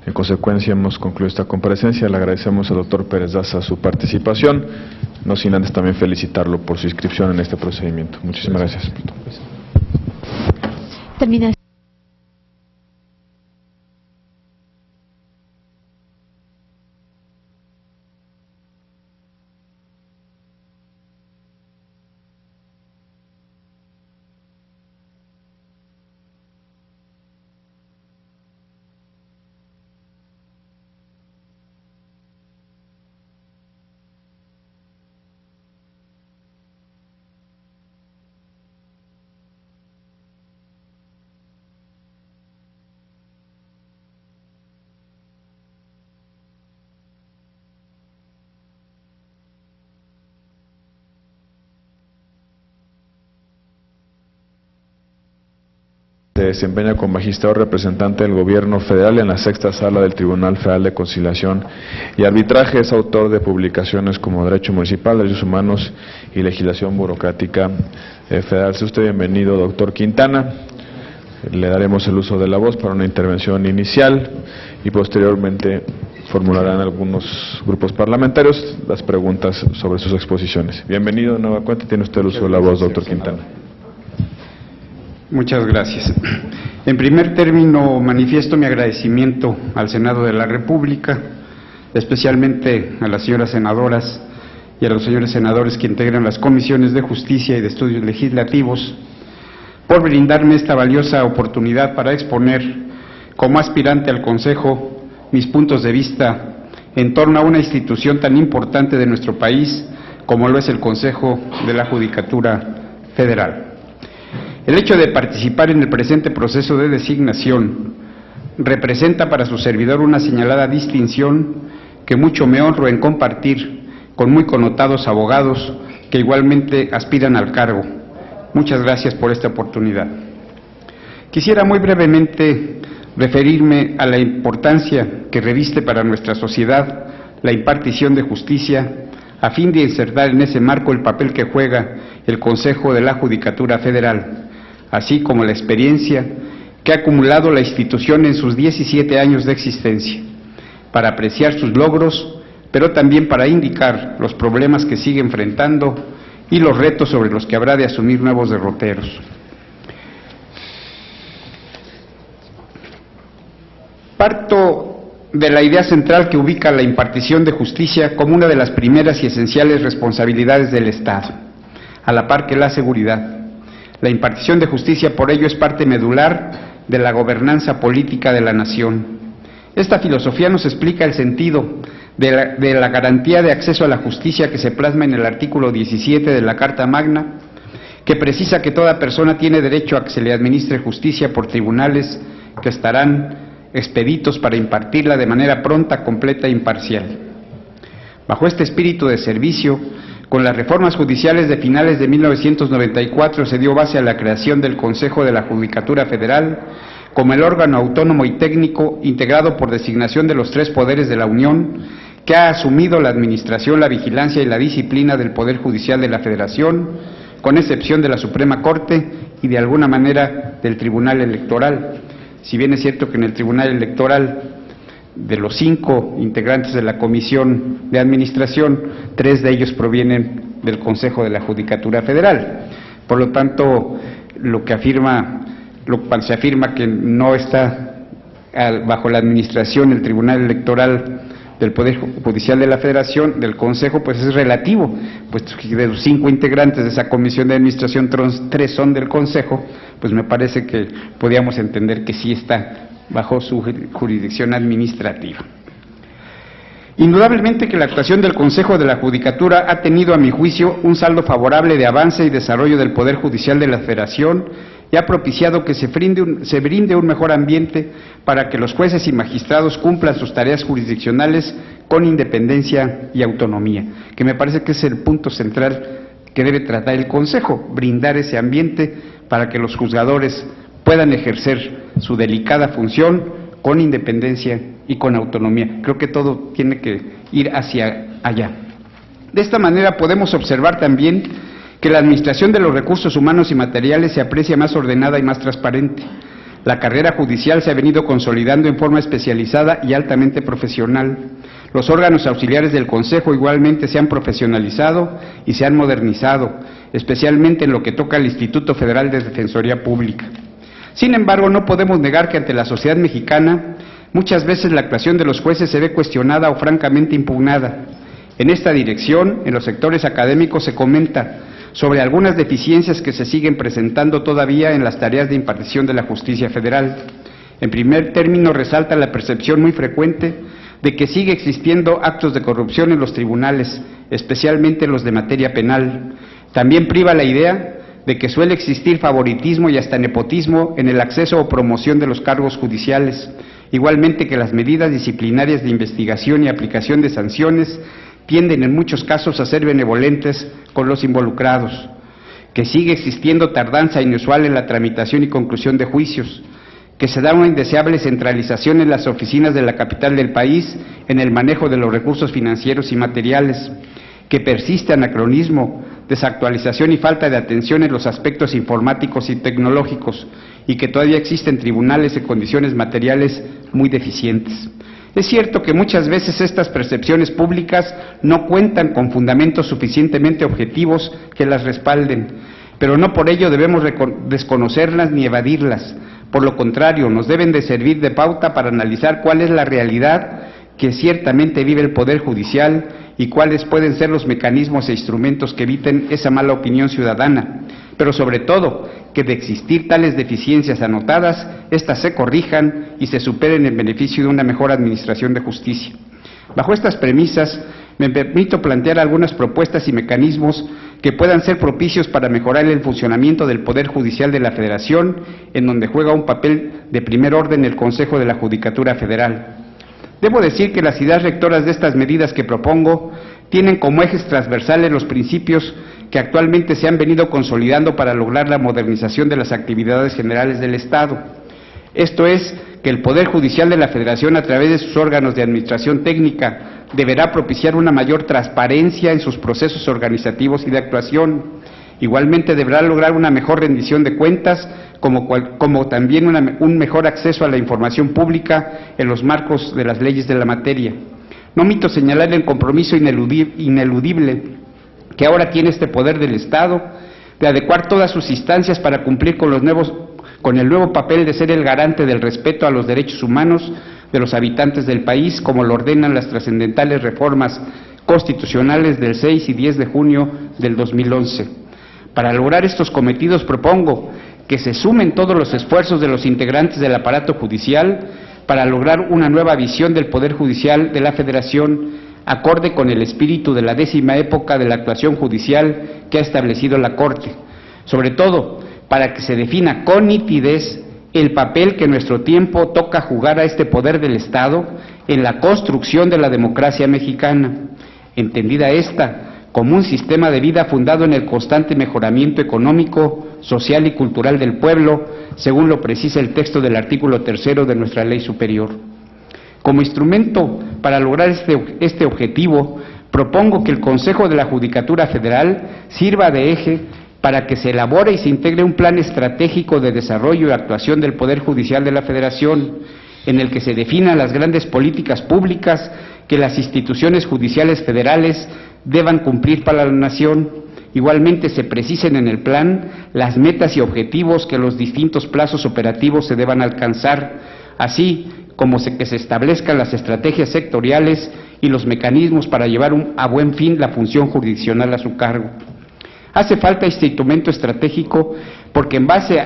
En consecuencia, hemos concluido esta comparecencia. Le agradecemos al doctor Pérez Daza su participación, no sin antes también felicitarlo por su inscripción en este procedimiento. Muchísimas gracias. Termina. Se desempeña como magistrado representante del Gobierno Federal en la Sexta Sala del Tribunal Federal de Conciliación y Arbitraje. Es autor de publicaciones como Derecho Municipal, Derechos Humanos y Legislación Burocrática Federal. Sea usted bienvenido, doctor Quintana. Le daremos el uso de la voz para una intervención inicial y posteriormente formularán algunos grupos parlamentarios las preguntas sobre sus exposiciones. Bienvenido de nueva cuenta, tiene usted el uso de la voz, doctor Quintana. Muchas gracias. En primer término, manifiesto mi agradecimiento al Senado de la República, especialmente a las señoras senadoras y a los señores senadores que integran las comisiones de Justicia y de Estudios Legislativos, por brindarme esta valiosa oportunidad para exponer, como aspirante al Consejo, mis puntos de vista en torno a una institución tan importante de nuestro país como lo es el Consejo de la Judicatura Federal. El hecho de participar en el presente proceso de designación representa para su servidor una señalada distinción que mucho me honro en compartir con muy connotados abogados que igualmente aspiran al cargo. Muchas gracias por esta oportunidad. Quisiera muy brevemente referirme a la importancia que reviste para nuestra sociedad la impartición de justicia, a fin de insertar en ese marco el papel que juega el Consejo de la Judicatura Federal, así como la experiencia que ha acumulado la institución en sus 17 años de existencia, para apreciar sus logros, pero también para indicar los problemas que sigue enfrentando y los retos sobre los que habrá de asumir nuevos derroteros. Parto de la idea central que ubica la impartición de justicia como una de las primeras y esenciales responsabilidades del Estado, a la par que la seguridad. La impartición de justicia, por ello, es parte medular de la gobernanza política de la nación. Esta filosofía nos explica el sentido de la garantía de acceso a la justicia que se plasma en el artículo 17 de la Carta Magna, que precisa que toda persona tiene derecho a que se le administre justicia por tribunales que estarán expeditos para impartirla de manera pronta, completa e imparcial. Bajo este espíritu de servicio, con las reformas judiciales de finales de 1994 se dio base a la creación del Consejo de la Judicatura Federal como el órgano autónomo y técnico integrado por designación de los tres poderes de la Unión, que ha asumido la administración, la vigilancia y la disciplina del Poder Judicial de la Federación, con excepción de la Suprema Corte y de alguna manera del Tribunal Electoral. Si bien es cierto que en el Tribunal Electoral, de los 5 integrantes de la Comisión de Administración, 3 de ellos provienen del Consejo de la Judicatura Federal. Por lo tanto, se afirma que no está bajo la administración el Tribunal Electoral del Poder Judicial de la Federación, del Consejo, pues es relativo, puesto que de los 5 integrantes de esa Comisión de Administración, 3 son del Consejo, pues me parece que podríamos entender que sí está bajo su jurisdicción administrativa. Indudablemente que la actuación del Consejo de la Judicatura ha tenido, a mi juicio, un saldo favorable de avance y desarrollo del Poder Judicial de la Federación y ha propiciado que se brinde un mejor ambiente para que los jueces y magistrados cumplan sus tareas jurisdiccionales con independencia y autonomía, que me parece que es el punto central que debe tratar el Consejo, brindar ese ambiente para que los juzgadores puedan ejercer su delicada función con independencia y con autonomía. Creo que todo tiene que ir hacia allá. De esta manera podemos observar también que la administración de los recursos humanos y materiales se aprecia más ordenada y más transparente. La carrera judicial se ha venido consolidando en forma especializada y altamente profesional. Los órganos auxiliares del Consejo igualmente se han profesionalizado y se han modernizado, especialmente en lo que toca al Instituto Federal de Defensoría Pública. Sin embargo, no podemos negar que ante la sociedad mexicana muchas veces la actuación de los jueces se ve cuestionada o francamente impugnada. En esta dirección, en los sectores académicos se comenta sobre algunas deficiencias que se siguen presentando todavía en las tareas de impartición de la justicia federal. En primer término, resalta la percepción muy frecuente de que sigue existiendo actos de corrupción en los tribunales, especialmente los de materia penal. También priva la idea de que suele existir favoritismo y hasta nepotismo en el acceso o promoción de los cargos judiciales, igualmente que las medidas disciplinarias de investigación y aplicación de sanciones tienden en muchos casos a ser benevolentes con los involucrados, que sigue existiendo tardanza inusual en la tramitación y conclusión de juicios, que se da una indeseable centralización en las oficinas de la capital del país en el manejo de los recursos financieros y materiales, que persiste anacronismo, desactualización y falta de atención en los aspectos informáticos y tecnológicos, y que todavía existen tribunales en condiciones materiales muy deficientes. Es cierto que muchas veces estas percepciones públicas no cuentan con fundamentos suficientemente objetivos que las respalden, pero no por ello debemos desconocerlas ni evadirlas. Por lo contrario, nos deben de servir de pauta para analizar cuál es la realidad que ciertamente vive el Poder Judicial y cuáles pueden ser los mecanismos e instrumentos que eviten esa mala opinión ciudadana, pero sobre todo, que de existir tales deficiencias anotadas, éstas se corrijan y se superen en beneficio de una mejor administración de justicia. Bajo estas premisas, me permito plantear algunas propuestas y mecanismos que puedan ser propicios para mejorar el funcionamiento del Poder Judicial de la Federación, en donde juega un papel de primer orden el Consejo de la Judicatura Federal. Debo decir que las ideas rectoras de estas medidas que propongo tienen como ejes transversales los principios que actualmente se han venido consolidando para lograr la modernización de las actividades generales del Estado. Esto es, que el Poder Judicial de la Federación, a través de sus órganos de administración técnica, deberá propiciar una mayor transparencia en sus procesos organizativos y de actuación. Igualmente deberá lograr una mejor rendición de cuentas, como también un mejor acceso a la información pública en los marcos de las leyes de la materia. No omito señalar el compromiso ineludible que ahora tiene este poder del Estado de adecuar todas sus instancias para cumplir con el nuevo papel de ser el garante del respeto a los derechos humanos de los habitantes del país, como lo ordenan las trascendentales reformas constitucionales del 6 y 10 de junio del 2011. Para lograr estos cometidos propongo que se sumen todos los esfuerzos de los integrantes del aparato judicial para lograr una nueva visión del Poder Judicial de la Federación, acorde con el espíritu de la 10ª época de la actuación judicial que ha establecido la Corte, sobre todo para que se defina con nitidez el papel que en nuestro tiempo toca jugar a este poder del Estado en la construcción de la democracia mexicana, entendida esta como un sistema de vida fundado en el constante mejoramiento económico, social y cultural del pueblo, según lo precisa el texto del artículo 3 de nuestra ley superior. Como instrumento para lograr este objetivo, propongo que el Consejo de la Judicatura Federal sirva de eje para que se elabore y se integre un plan estratégico de desarrollo y actuación del Poder Judicial de la Federación, en el que se definan las grandes políticas públicas que las instituciones judiciales federales deban cumplir para la nación. Igualmente se precisen en el plan las metas y objetivos que los distintos plazos operativos se deban alcanzar, así como que se establezcan las estrategias sectoriales y los mecanismos para llevar a buen fin la función jurisdiccional a su cargo. Hace falta este instrumento estratégico porque en base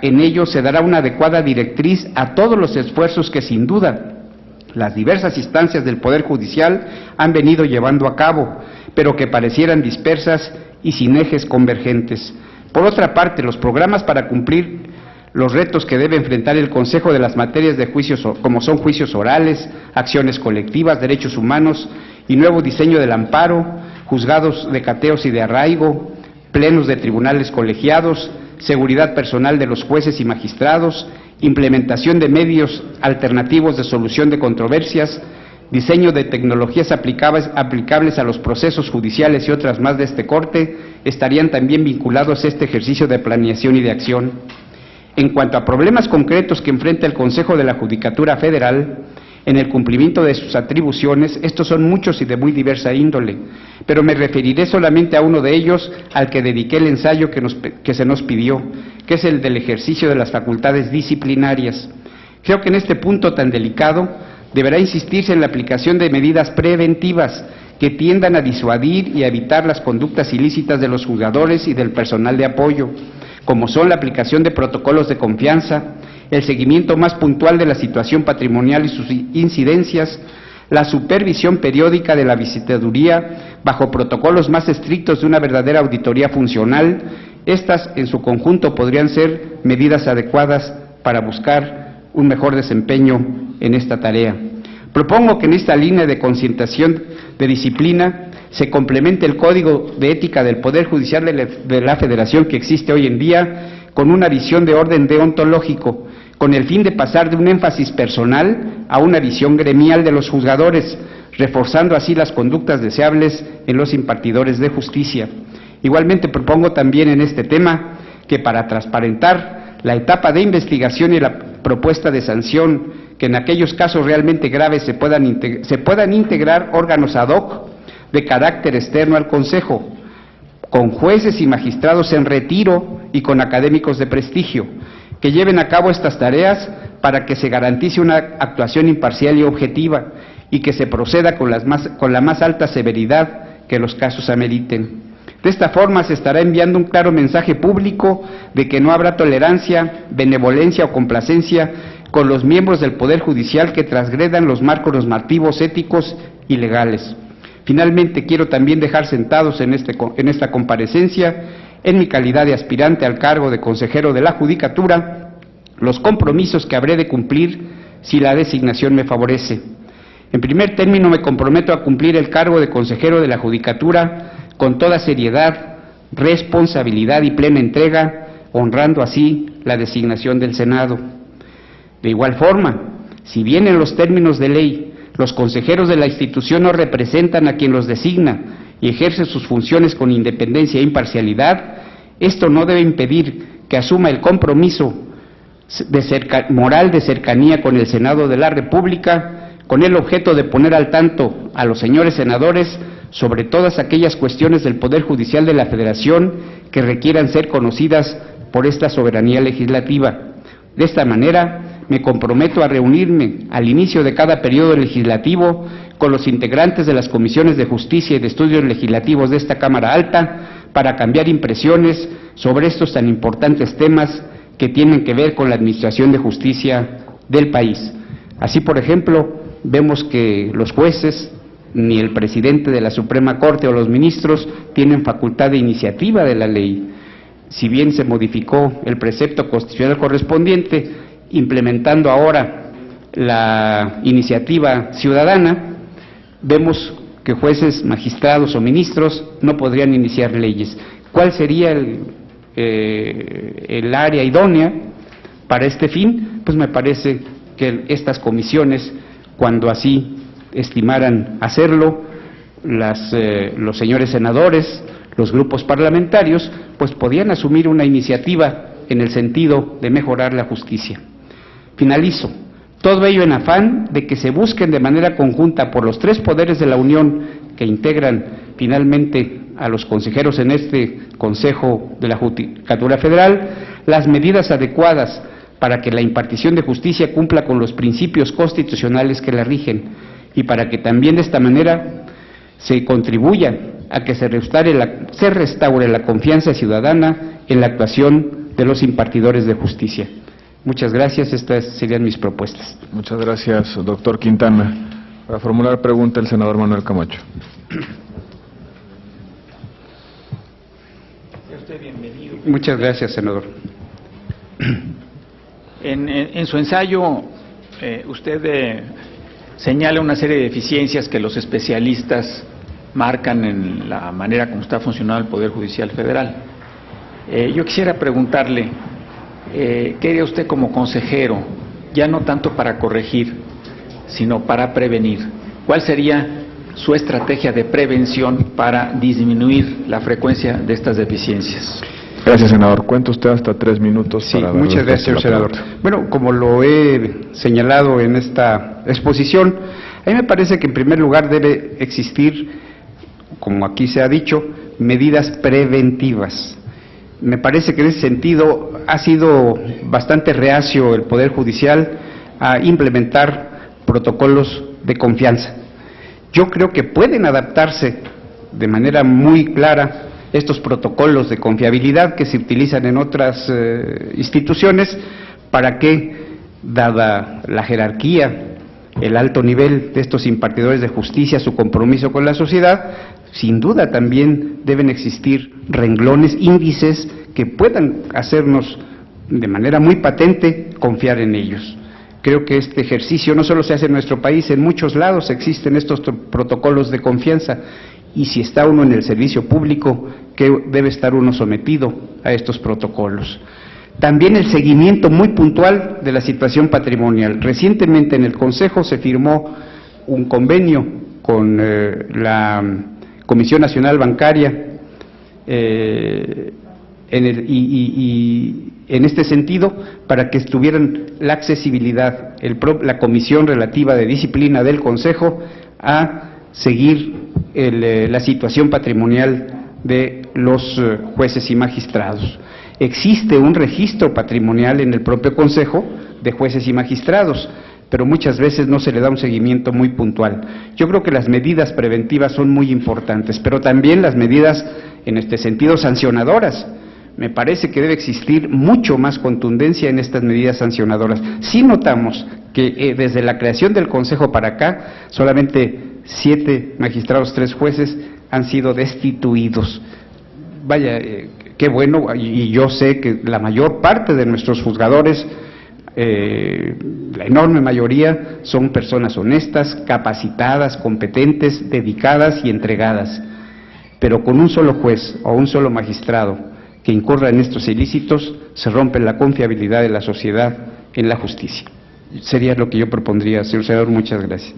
en ello se dará una adecuada directriz a todos los esfuerzos que sin duda las diversas instancias del Poder Judicial han venido llevando a cabo, pero que parecieran dispersas y sin ejes convergentes. Por otra parte, los programas para cumplir los retos que debe enfrentar el Consejo de las materias de juicios, como son juicios orales, acciones colectivas, derechos humanos y nuevo diseño del amparo, juzgados de cateos y de arraigo, plenos de tribunales colegiados, seguridad personal de los jueces y magistrados, implementación de medios alternativos de solución de controversias, diseño de tecnologías aplicables a los procesos judiciales y otras más de este corte, estarían también vinculados a este ejercicio de planeación y de acción. En cuanto a problemas concretos que enfrenta el Consejo de la Judicatura Federal, en el cumplimiento de sus atribuciones, estos son muchos y de muy diversa índole, pero me referiré solamente a uno de ellos, al que dediqué el ensayo que se nos pidió, que es el del ejercicio de las facultades disciplinarias. Creo que en este punto tan delicado deberá insistirse en la aplicación de medidas preventivas que tiendan a disuadir y a evitar las conductas ilícitas de los juzgadores y del personal de apoyo, como son la aplicación de protocolos de confianza, el seguimiento más puntual de la situación patrimonial y sus incidencias, la supervisión periódica de la visitaduría bajo protocolos más estrictos de una verdadera auditoría funcional. Estas en su conjunto podrían ser medidas adecuadas para buscar un mejor desempeño en esta tarea. Propongo que en esta línea de concientización de disciplina se complemente el Código de Ética del Poder Judicial de la Federación que existe hoy en día con una visión de orden deontológico, con el fin de pasar de un énfasis personal a una visión gremial de los juzgadores, reforzando así las conductas deseables en los impartidores de justicia. Igualmente propongo también en este tema que para transparentar la etapa de investigación y la propuesta de sanción que en aquellos casos realmente graves se puedan integrar órganos ad hoc de carácter externo al Consejo, con jueces y magistrados en retiro y con académicos de prestigio, que lleven a cabo estas tareas para que se garantice una actuación imparcial y objetiva y que se proceda con la más alta severidad que los casos ameriten. De esta forma se estará enviando un claro mensaje público de que no habrá tolerancia, benevolencia o complacencia con los miembros del Poder Judicial que transgredan los marcos normativos éticos y legales. Finalmente, quiero también dejar sentados en esta comparecencia, en mi calidad de aspirante al cargo de consejero de la Judicatura, los compromisos que habré de cumplir si la designación me favorece. En primer término, me comprometo a cumplir el cargo de consejero de la Judicatura con toda seriedad, responsabilidad y plena entrega, honrando así la designación del Senado. De igual forma, si bien en los términos de ley los consejeros de la institución no representan a quien los designa y ejerce sus funciones con independencia e imparcialidad, esto no debe impedir que asuma el compromiso moral de cercanía con el Senado de la República, con el objeto de poner al tanto a los señores senadores sobre todas aquellas cuestiones del Poder Judicial de la Federación que requieran ser conocidas por esta soberanía legislativa. De esta manera, me comprometo a reunirme al inicio de cada periodo legislativo con los integrantes de las comisiones de justicia y de estudios legislativos de esta Cámara Alta para cambiar impresiones sobre estos tan importantes temas que tienen que ver con la administración de justicia del país. Así, por ejemplo, vemos que los jueces, ni el presidente de la Suprema Corte o los ministros tienen facultad de iniciativa de la ley. Si bien se modificó el precepto constitucional correspondiente, implementando ahora la iniciativa ciudadana, vemos que jueces, magistrados o ministros no podrían iniciar leyes. ¿Cuál sería el área idónea para este fin? Pues me parece que estas comisiones, cuando así estimaran hacerlo, los señores senadores, los grupos parlamentarios, pues podían asumir una iniciativa en el sentido de mejorar la justicia. Finalizo. Todo ello en afán de que se busquen de manera conjunta por los tres poderes de la Unión que integran finalmente a los consejeros en este Consejo de la Judicatura Federal las medidas adecuadas para que la impartición de justicia cumpla con los principios constitucionales que la rigen y para que también de esta manera se contribuya a que se restaure la confianza ciudadana en la actuación de los impartidores de justicia. Muchas gracias, estas serían mis propuestas. Muchas gracias, doctor Quintana. Para formular pregunta, el senador Manuel Camacho. Muchas gracias, senador. En su ensayo, usted señala una serie de deficiencias que los especialistas marcan en la manera como está funcionando el Poder Judicial Federal. Yo quisiera preguntarle, ¿qué haría usted como consejero, ya no tanto para corregir, sino para prevenir? ¿Cuál sería su estrategia de prevención para disminuir la frecuencia de estas deficiencias? Gracias, senador. Cuenta usted hasta 3 minutos. Sí, para muchas gracias, señor senador. Bueno, como lo he señalado en esta exposición, a mí me parece que en primer lugar debe existir, como aquí se ha dicho, medidas preventivas. Me parece que en ese sentido ha sido bastante reacio el Poder Judicial a implementar protocolos de confianza. Yo creo que pueden adaptarse de manera muy clara estos protocolos de confiabilidad que se utilizan en otras instituciones para que, dada la jerarquía, el alto nivel de estos impartidores de justicia, su compromiso con la sociedad, sin duda también deben existir renglones, índices que puedan hacernos de manera muy patente confiar en ellos. Creo que este ejercicio no solo se hace en nuestro país, en muchos lados existen estos protocolos de confianza, y si está uno en el servicio público, que debe estar uno sometido a estos protocolos. También el seguimiento muy puntual de la situación patrimonial. Recientemente en el Consejo se firmó un convenio con la Comisión Nacional Bancaria en este sentido, para que tuvieran la accesibilidad la comisión relativa de disciplina del Consejo a seguir la situación patrimonial de los jueces y magistrados. Existe un registro patrimonial en el propio Consejo de jueces y magistrados, pero muchas veces no se le da un seguimiento muy puntual. Yo creo que las medidas preventivas son muy importantes, pero también las medidas, en este sentido, sancionadoras. Me parece que debe existir mucho más contundencia en estas medidas sancionadoras. Sí notamos que desde la creación del Consejo para acá, solamente 7 magistrados, 3 jueces han sido destituidos. Vaya, qué bueno, y yo sé que la mayor parte de nuestros juzgadores, la enorme mayoría, son personas honestas, capacitadas, competentes, dedicadas y entregadas. Pero con un solo juez o un solo magistrado que incurra en estos ilícitos, se rompe la confiabilidad de la sociedad en la justicia. Sería lo que yo propondría, señor senador. Muchas gracias.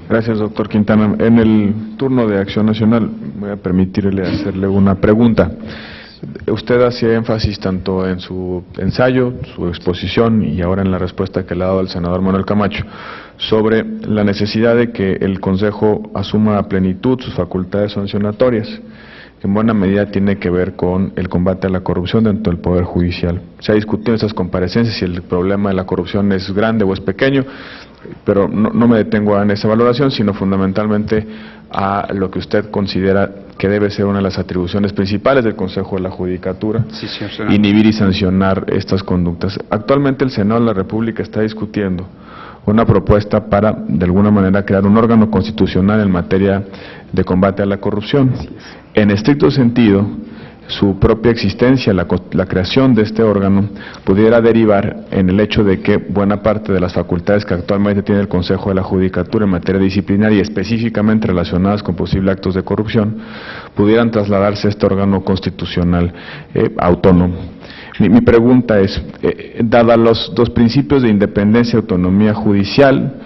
Gracias, doctor Quintana. En el turno de Acción Nacional voy a permitirle hacerle una pregunta. Usted hacía énfasis tanto en su ensayo, su exposición y ahora en la respuesta que le ha dado el senador Manuel Camacho sobre la necesidad de que el Consejo asuma a plenitud sus facultades sancionatorias, que en buena medida tiene que ver con el combate a la corrupción dentro del Poder Judicial. Se ha discutido en esas comparecencias si el problema de la corrupción es grande o es pequeño, pero no me detengo en esa valoración, sino fundamentalmente a lo que usted considera que debe ser una de las atribuciones principales del Consejo de la Judicatura, sí, señor senador, inhibir y sancionar estas conductas. Actualmente el Senado de la República está discutiendo una propuesta para, de alguna manera, crear un órgano constitucional en materia de combate a la corrupción. En estricto sentido, su propia existencia, la creación de este órgano, pudiera derivar en el hecho de que buena parte de las facultades que actualmente tiene el Consejo de la Judicatura en materia disciplinaria y específicamente relacionadas con posibles actos de corrupción, pudieran trasladarse a este órgano constitucional autónomo. Mi pregunta es, dada los principios de independencia y autonomía judicial,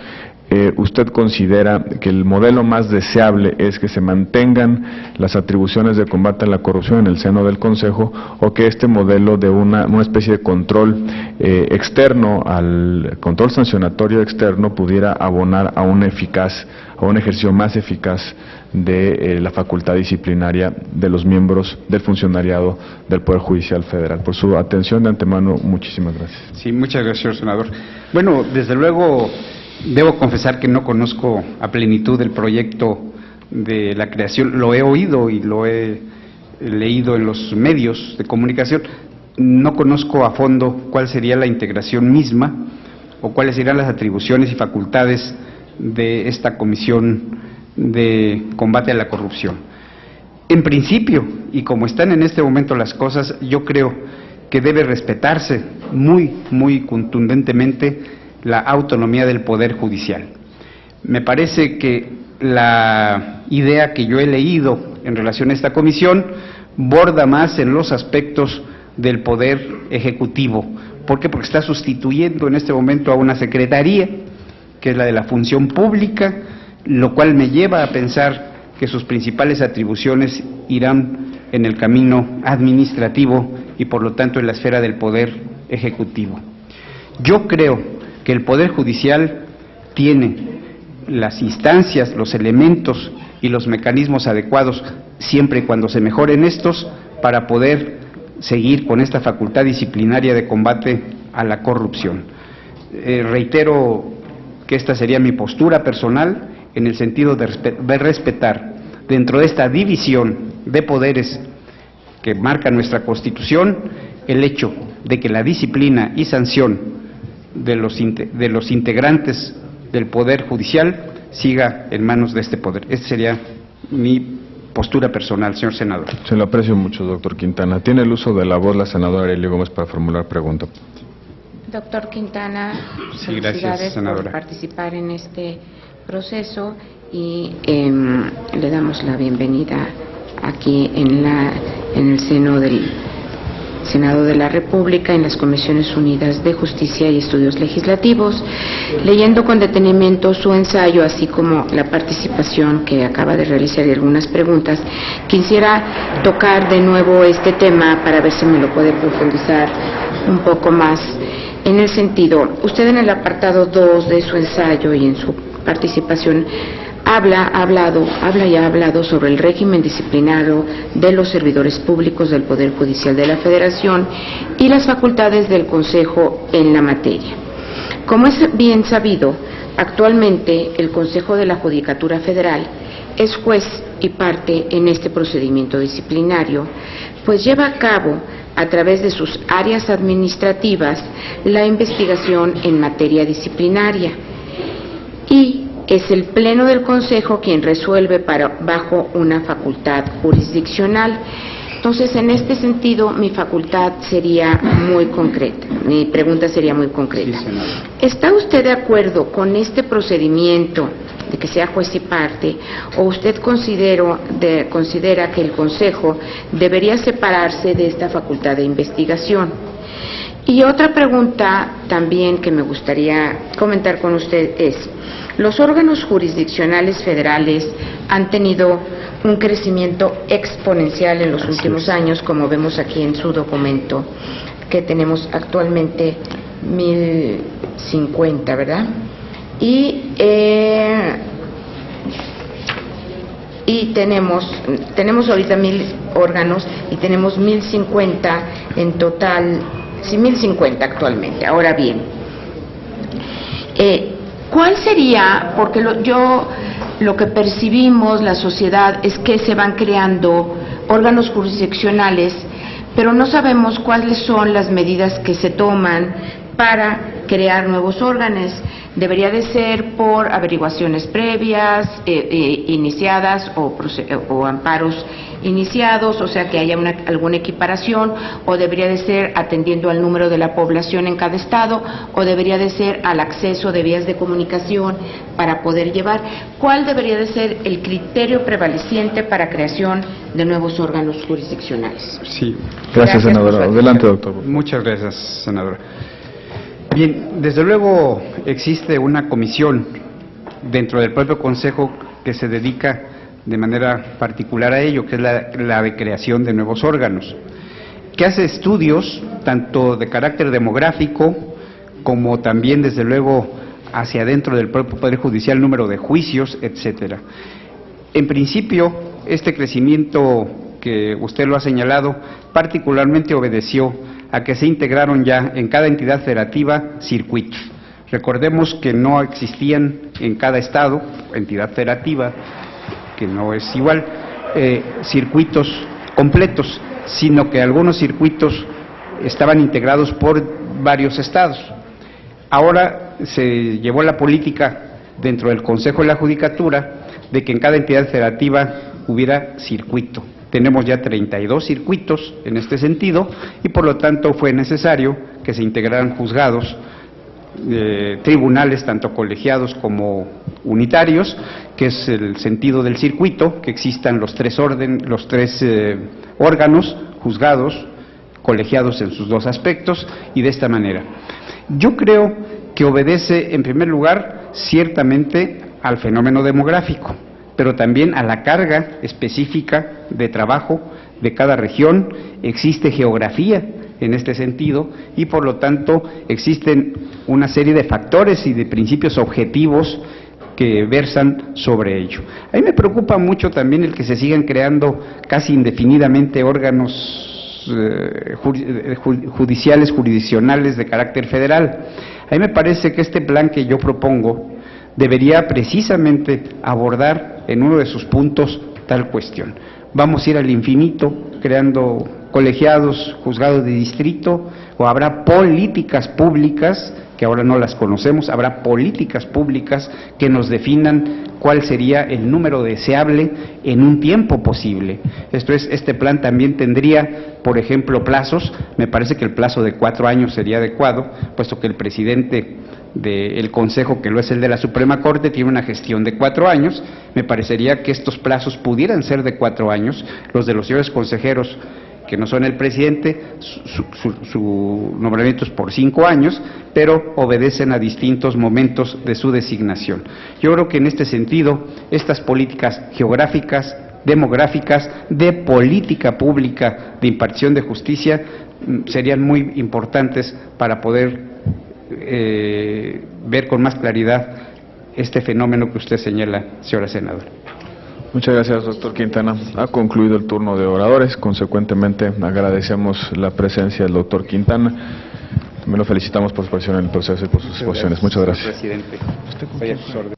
¿usted considera que el modelo más deseable es que se mantengan las atribuciones de combate a la corrupción en el seno del Consejo, o que este modelo de una especie de control externo, al control sancionatorio externo, pudiera abonar a un ejercicio más eficaz de la facultad disciplinaria de los miembros del funcionariado del Poder Judicial Federal? Por su atención de antemano, muchísimas gracias. Sí, muchas gracias, señor senador. Bueno, desde luego, debo confesar que no conozco a plenitud el proyecto de la creación. Lo he oído y lo he leído en los medios de comunicación. No conozco a fondo cuál sería la integración misma o cuáles serían las atribuciones y facultades de esta comisión de combate a la corrupción. En principio, y como están en este momento las cosas, yo creo que debe respetarse muy contundentemente la autonomía del Poder Judicial. Me parece que la idea que yo he leído en relación a esta comisión borda más en los aspectos del Poder Ejecutivo. ¿Por qué? Porque está sustituyendo en este momento a una secretaría, que es la de la Función Pública, lo cual me lleva a pensar que sus principales atribuciones irán en el camino administrativo y por lo tanto en la esfera del Poder Ejecutivo. Yo creo que el Poder Judicial tiene las instancias, los elementos y los mecanismos adecuados, siempre y cuando se mejoren estos, para poder seguir con esta facultad disciplinaria de combate a la corrupción. Reitero que esta sería mi postura personal, en el sentido de respetar, dentro de esta división de poderes que marca nuestra Constitución, el hecho de que la disciplina y sanción de los integrantes del Poder Judicial siga en manos de este poder. Esta sería mi postura personal, señor senador. Se lo aprecio mucho, doctor Quintana. Tiene el uso de la voz la senadora Arely Gómez para formular pregunta. Doctor Quintana, sí, gracias, senadora, por participar en este proceso y le damos la bienvenida aquí en el seno del Senado de la República, en las Comisiones Unidas de Justicia y Estudios Legislativos. Leyendo con detenimiento su ensayo, así como la participación que acaba de realizar y algunas preguntas, quisiera tocar de nuevo este tema para ver si me lo puede profundizar un poco más. en el sentido, usted en el apartado 2 de su ensayo y en su participación habla y ha hablado sobre el régimen disciplinario de los servidores públicos del Poder Judicial de la Federación y las facultades del Consejo en la materia. Como es bien sabido, actualmente el Consejo de la Judicatura Federal es juez y parte en este procedimiento disciplinario, pues lleva a cabo, a través de sus áreas administrativas, la investigación en materia disciplinaria, y es el Pleno del Consejo quien resuelve bajo una facultad jurisdiccional. Entonces, en este sentido, mi facultad sería muy concreta, mi pregunta sería muy concreta. ¿Está usted de acuerdo con este procedimiento de que sea juez y parte, o usted considera que el Consejo debería separarse de esta facultad de investigación? Y otra pregunta también que me gustaría comentar con usted es, los órganos jurisdiccionales federales han tenido un crecimiento exponencial en los últimos años, como vemos aquí en su documento, que tenemos actualmente 1050, ¿verdad? Y tenemos ahorita 1000 órganos y tenemos 1050 en total, sí, 1050 actualmente. Ahora bien, ¿cuál sería? Porque lo que percibimos, la sociedad, es que se van creando órganos jurisdiccionales, pero no sabemos cuáles son las medidas que se toman para crear nuevos órganos. Debería de ser por averiguaciones previas, iniciadas, o amparos iniciados, o sea que haya alguna equiparación, o debería de ser atendiendo al número de la población en cada estado, o debería de ser al acceso de vías de comunicación para poder llevar. ¿Cuál debería de ser el criterio prevaleciente para creación de nuevos órganos jurisdiccionales? Sí. Gracias, senadora. Adelante, doctor. Muchas gracias, senadora. Bien, desde luego existe una comisión dentro del propio Consejo que se dedica de manera particular a ello, que es la de creación de nuevos órganos, que hace estudios tanto de carácter demográfico como también, desde luego, hacia adentro del propio Poder Judicial, número de juicios, etcétera. En principio, este crecimiento que usted lo ha señalado, particularmente obedeció a que se integraron ya en cada entidad federativa circuitos. Recordemos que no existían en cada estado, entidad federativa, que no es igual, circuitos completos, sino que algunos circuitos estaban integrados por varios estados. Ahora se llevó la política dentro del Consejo de la Judicatura de que en cada entidad federativa hubiera circuito. Tenemos ya 32 circuitos en este sentido y por lo tanto fue necesario que se integraran juzgados, tribunales tanto colegiados como unitarios, que es el sentido del circuito, que existan los tres órganos, juzgados, colegiados en sus dos aspectos, y de esta manera. Yo creo que obedece en primer lugar ciertamente al fenómeno demográfico, pero también a la carga específica de trabajo de cada región. Existe geografía en este sentido y por lo tanto existen una serie de factores y de principios objetivos que versan sobre ello. A mí me preocupa mucho también el que se sigan creando casi indefinidamente órganos judiciales, jurisdiccionales de carácter federal. A mí me parece que este plan que yo propongo debería precisamente abordar en uno de sus puntos tal cuestión. Vamos a ir al infinito creando colegiados, juzgados de distrito, o habrá políticas públicas, que ahora no las conocemos, habrá políticas públicas que nos definan cuál sería el número deseable en un tiempo posible. Esto es, este plan también tendría, por ejemplo, plazos. Me parece que el plazo de 4 años sería adecuado, puesto que el presidente del Consejo, que lo es el de la Suprema Corte, tiene una gestión de 4 años. Me parecería que estos plazos pudieran ser de 4 años, los de los señores consejeros que no son el presidente, su nombramiento es por 5 años, pero obedecen a distintos momentos de su designación. Yo creo que en este sentido, estas políticas geográficas, demográficas, de política pública de impartición de justicia, serían muy importantes para poder ver con más claridad este fenómeno que usted señala, señora senadora. Muchas gracias, doctor Quintana. Ha concluido el turno de oradores. Consecuentemente, agradecemos la presencia del doctor Quintana. También lo felicitamos por su participación en el proceso y por sus exposiciones. Muchas gracias. Presidente. Vaya a sus órdenes.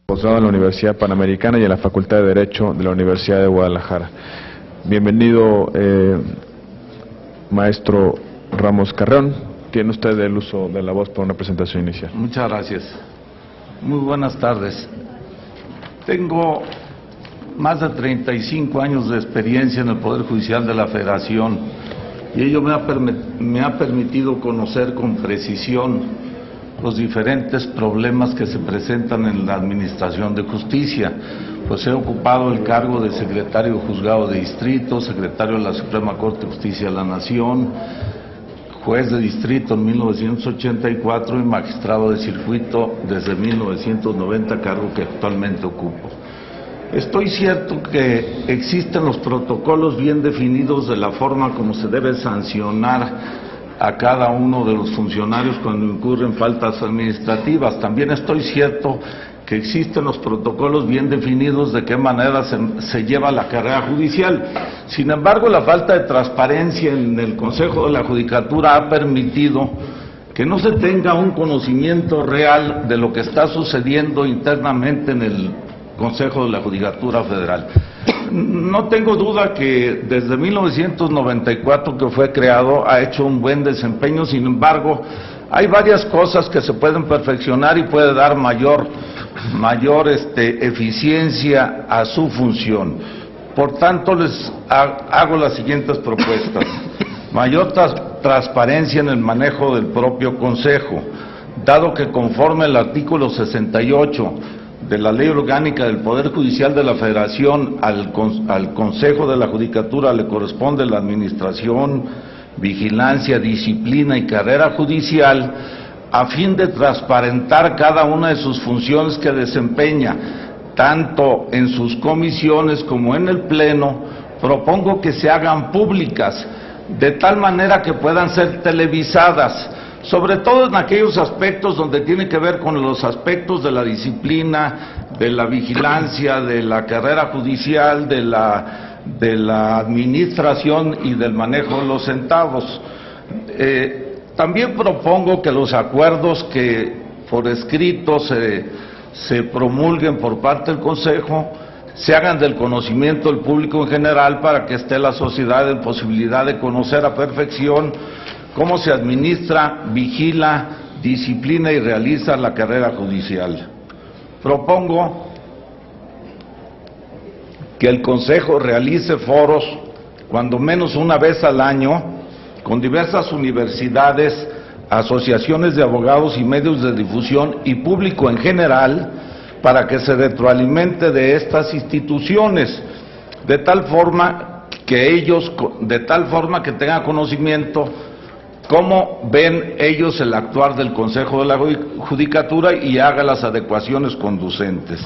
Posgrado en la Universidad Panamericana y en la Facultad de Derecho de la Universidad de Guadalajara. Bienvenido, maestro Ramos Carreón. Tiene usted el uso de la voz para una presentación inicial. Muchas gracias. Muy buenas tardes. Tengo más de 35 años de experiencia en el Poder Judicial de la Federación y ello me ha permitido conocer con precisión los diferentes problemas que se presentan en la Administración de Justicia, pues he ocupado el cargo de secretario de Juzgado de Distrito, secretario de la Suprema Corte de Justicia de la Nación, juez de distrito en 1984 y magistrado de circuito desde 1990, cargo que actualmente ocupo. Estoy cierto que existen los protocolos bien definidos de la forma como se debe sancionar a cada uno de los funcionarios cuando incurren faltas administrativas. También estoy cierto que existen los protocolos bien definidos de qué manera se lleva la carrera judicial. Sin embargo, la falta de transparencia en el Consejo de la Judicatura ha permitido que no se tenga un conocimiento real de lo que está sucediendo internamente en el Consejo de la Judicatura Federal. No tengo duda que desde 1994 que fue creado ha hecho un buen desempeño, sin embargo, hay varias cosas que se pueden perfeccionar y puede dar mayor eficiencia a su función. Por tanto, les hago las siguientes propuestas. Mayor transparencia en el manejo del propio Consejo, dado que conforme el artículo 68 de la Ley Orgánica del Poder Judicial de la Federación, al Consejo de la Judicatura le corresponde la administración, vigilancia, disciplina y carrera judicial, a fin de transparentar cada una de sus funciones que desempeña, tanto en sus comisiones como en el Pleno. Propongo que se hagan públicas, de tal manera que puedan ser televisadas, sobre todo en aquellos aspectos donde tiene que ver con los aspectos de la disciplina, de la vigilancia, de la carrera judicial, de la administración y del manejo de los centavos. También propongo que los acuerdos que por escrito se promulguen por parte del Consejo se hagan del conocimiento del público en general para que esté la sociedad en posibilidad de conocer a perfección cómo se administra, vigila, disciplina y realiza la carrera judicial. Propongo que el Consejo realice foros, cuando menos una vez al año, con diversas universidades, asociaciones de abogados y medios de difusión y público en general, para que se retroalimente de estas instituciones, de tal forma que tengan conocimiento cómo ven ellos el actuar del Consejo de la Judicatura y haga las adecuaciones conducentes.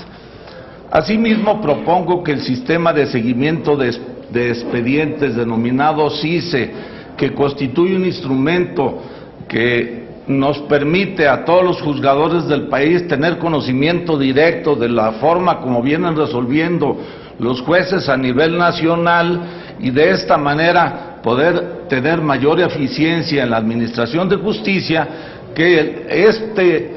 Asimismo, propongo que el sistema de seguimiento de expedientes denominado CICE, que constituye un instrumento que nos permite a todos los juzgadores del país tener conocimiento directo de la forma como vienen resolviendo los jueces a nivel nacional y de esta manera poder tener mayor eficiencia en la administración de justicia, que este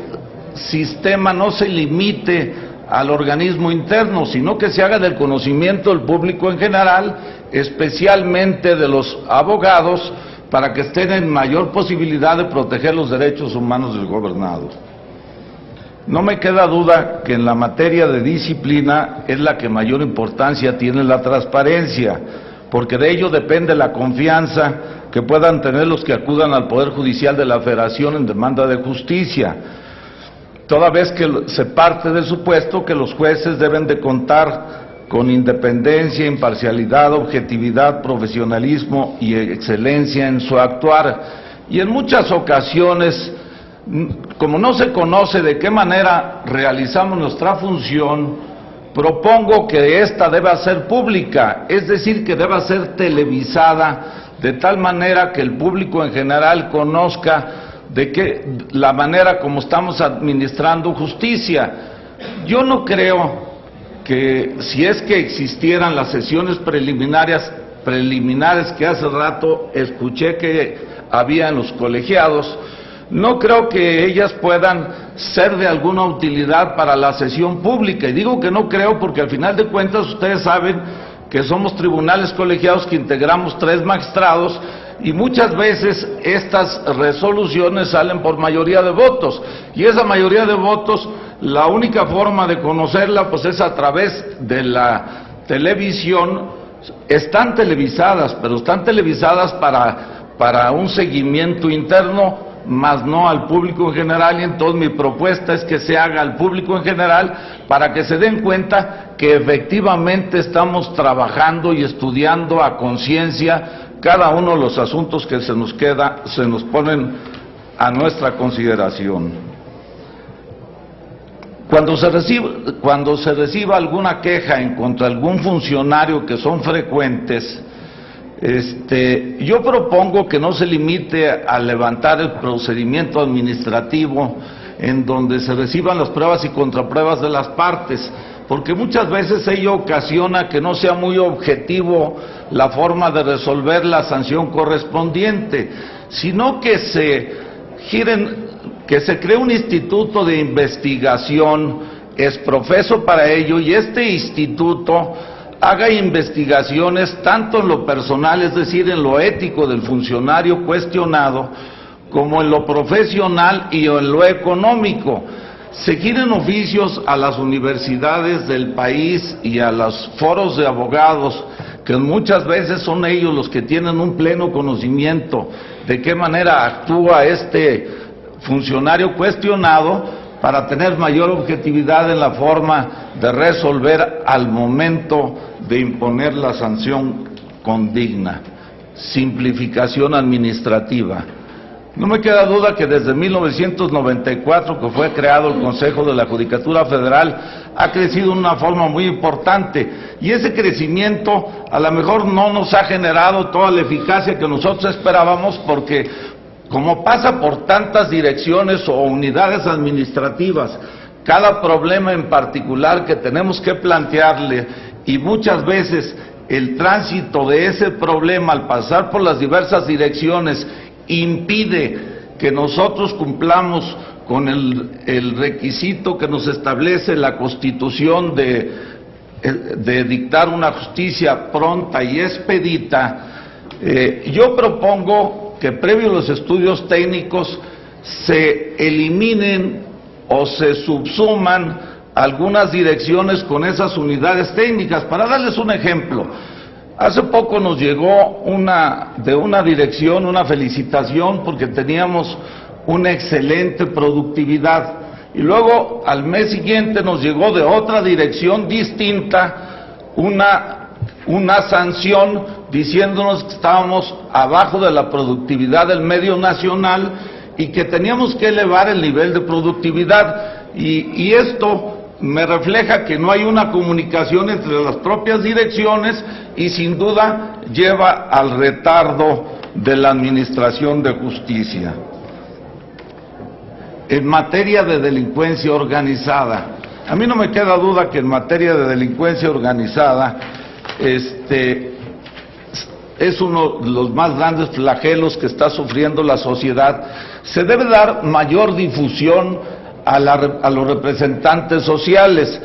sistema no se limite al organismo interno, sino que se haga del conocimiento del público en general, especialmente de los abogados, para que estén en mayor posibilidad de proteger los derechos humanos del gobernado. No me queda duda que en la materia de disciplina es la que mayor importancia tiene la transparencia, porque de ello depende la confianza que puedan tener los que acudan al Poder Judicial de la Federación en demanda de justicia, toda vez que se parte del supuesto que los jueces deben de contar con independencia, imparcialidad, objetividad, profesionalismo y excelencia en su actuar. Y en muchas ocasiones, como no se conoce de qué manera realizamos nuestra función, propongo que esta deba ser pública, es decir, que deba ser televisada, de tal manera que el público en general conozca la manera como estamos administrando justicia. Yo no creo que si es que existieran las sesiones preliminares que hace rato escuché que había en los colegiados, no creo que ellas puedan ser de alguna utilidad para la sesión pública. Y digo que no creo porque al final de cuentas ustedes saben que somos tribunales colegiados que integramos 3 magistrados y muchas veces estas resoluciones salen por mayoría de votos. Y esa mayoría de votos, la única forma de conocerla pues es a través de la televisión. Están televisadas, pero están televisadas para un seguimiento interno, más no al público en general, y entonces mi propuesta es que se haga al público en general para que se den cuenta que efectivamente estamos trabajando y estudiando a conciencia cada uno de los asuntos que se nos ponen a nuestra consideración. Cuando se reciba alguna queja en contra de algún funcionario, que son frecuentes, yo propongo que no se limite a levantar el procedimiento administrativo en donde se reciban las pruebas y contrapruebas de las partes, porque muchas veces ello ocasiona que no sea muy objetivo la forma de resolver la sanción correspondiente, sino que se cree un instituto de investigación exprofeso para ello, y este instituto haga investigaciones tanto en lo personal, es decir, en lo ético del funcionario cuestionado, como en lo profesional y en lo económico. Se giren oficios a las universidades del país y a los foros de abogados, que muchas veces son ellos los que tienen un pleno conocimiento de qué manera actúa este funcionario cuestionado, para tener mayor objetividad en la forma de resolver al momento de imponer la sanción condigna. Simplificación administrativa. No me queda duda que desde 1994, que fue creado el Consejo de la Judicatura Federal, ha crecido de una forma muy importante, y ese crecimiento a lo mejor no nos ha generado toda la eficacia que nosotros esperábamos, porque como pasa por tantas direcciones o unidades administrativas, cada problema en particular que tenemos que plantearle, y muchas veces el tránsito de ese problema al pasar por las diversas direcciones impide que nosotros cumplamos con el requisito que nos establece la Constitución de de dictar una justicia pronta y expedita, yo propongo que previo a los estudios técnicos se eliminen o se subsuman algunas direcciones con esas unidades técnicas. Para darles un ejemplo, hace poco nos llegó de una dirección una felicitación porque teníamos una excelente productividad, y luego al mes siguiente nos llegó de otra dirección distinta una sanción diciéndonos que estábamos abajo de la productividad del medio nacional y que teníamos que elevar el nivel de productividad, y esto me refleja que no hay una comunicación entre las propias direcciones y sin duda lleva al retardo de la administración de justicia. En materia de delincuencia organizada, a mí no me queda duda que en materia de delincuencia organizada es uno de los más grandes flagelos que está sufriendo la sociedad. Se debe dar mayor difusión a los representantes sociales.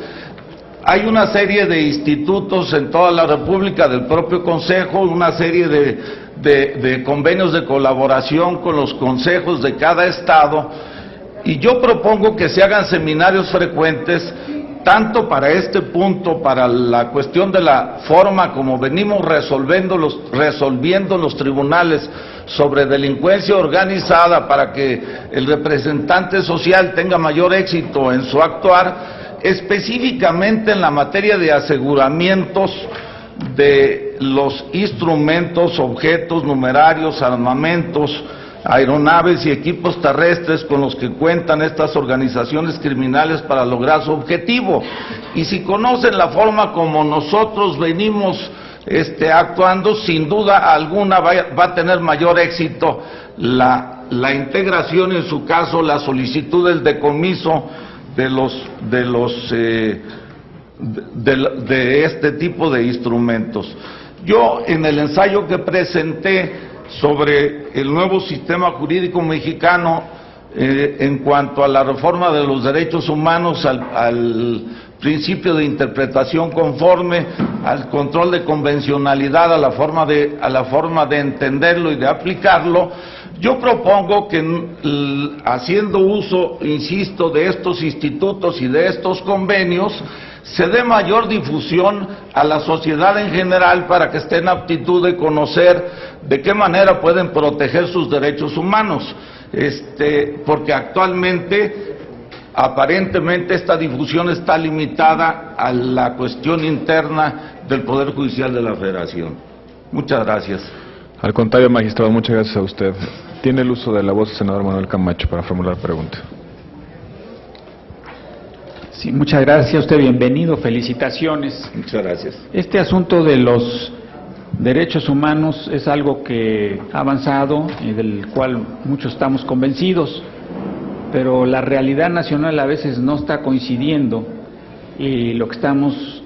Hay una serie de institutos en toda la República, del propio Consejo, una serie de convenios de colaboración con los consejos de cada estado, y yo propongo que se hagan seminarios frecuentes, tanto para este punto, para la cuestión de la forma como venimos resolviendo los tribunales sobre delincuencia organizada, para que el representante social tenga mayor éxito en su actuar, específicamente en la materia de aseguramientos de los instrumentos, objetos, numerarios, armamentos, aeronaves y equipos terrestres con los que cuentan estas organizaciones criminales para lograr su objetivo. Y si conocen la forma como nosotros venimos actuando, sin duda alguna va a tener mayor éxito la integración, en su caso la solicitud del decomiso de este tipo de instrumentos. Yo, en el ensayo que presenté sobre el nuevo sistema jurídico mexicano en cuanto a la reforma de los derechos humanos, al principio de interpretación conforme, al control de convencionalidad, a la forma de entenderlo y de aplicarlo, yo propongo que, haciendo uso, insisto, de estos institutos y de estos convenios, se dé mayor difusión a la sociedad en general para que esté en aptitud de conocer de qué manera pueden proteger sus derechos humanos, porque actualmente, aparentemente, esta difusión está limitada a la cuestión interna del Poder Judicial de la Federación. Muchas gracias. Al contrario, magistrado, muchas gracias a usted. Tiene el uso de la voz el senador Manuel Camacho para formular pregunta. Sí, muchas gracias a usted, bienvenido, felicitaciones. Muchas gracias. Este asunto de los derechos humanos es algo que ha avanzado y del cual muchos estamos convencidos, pero la realidad nacional a veces no está coincidiendo, y lo que estamos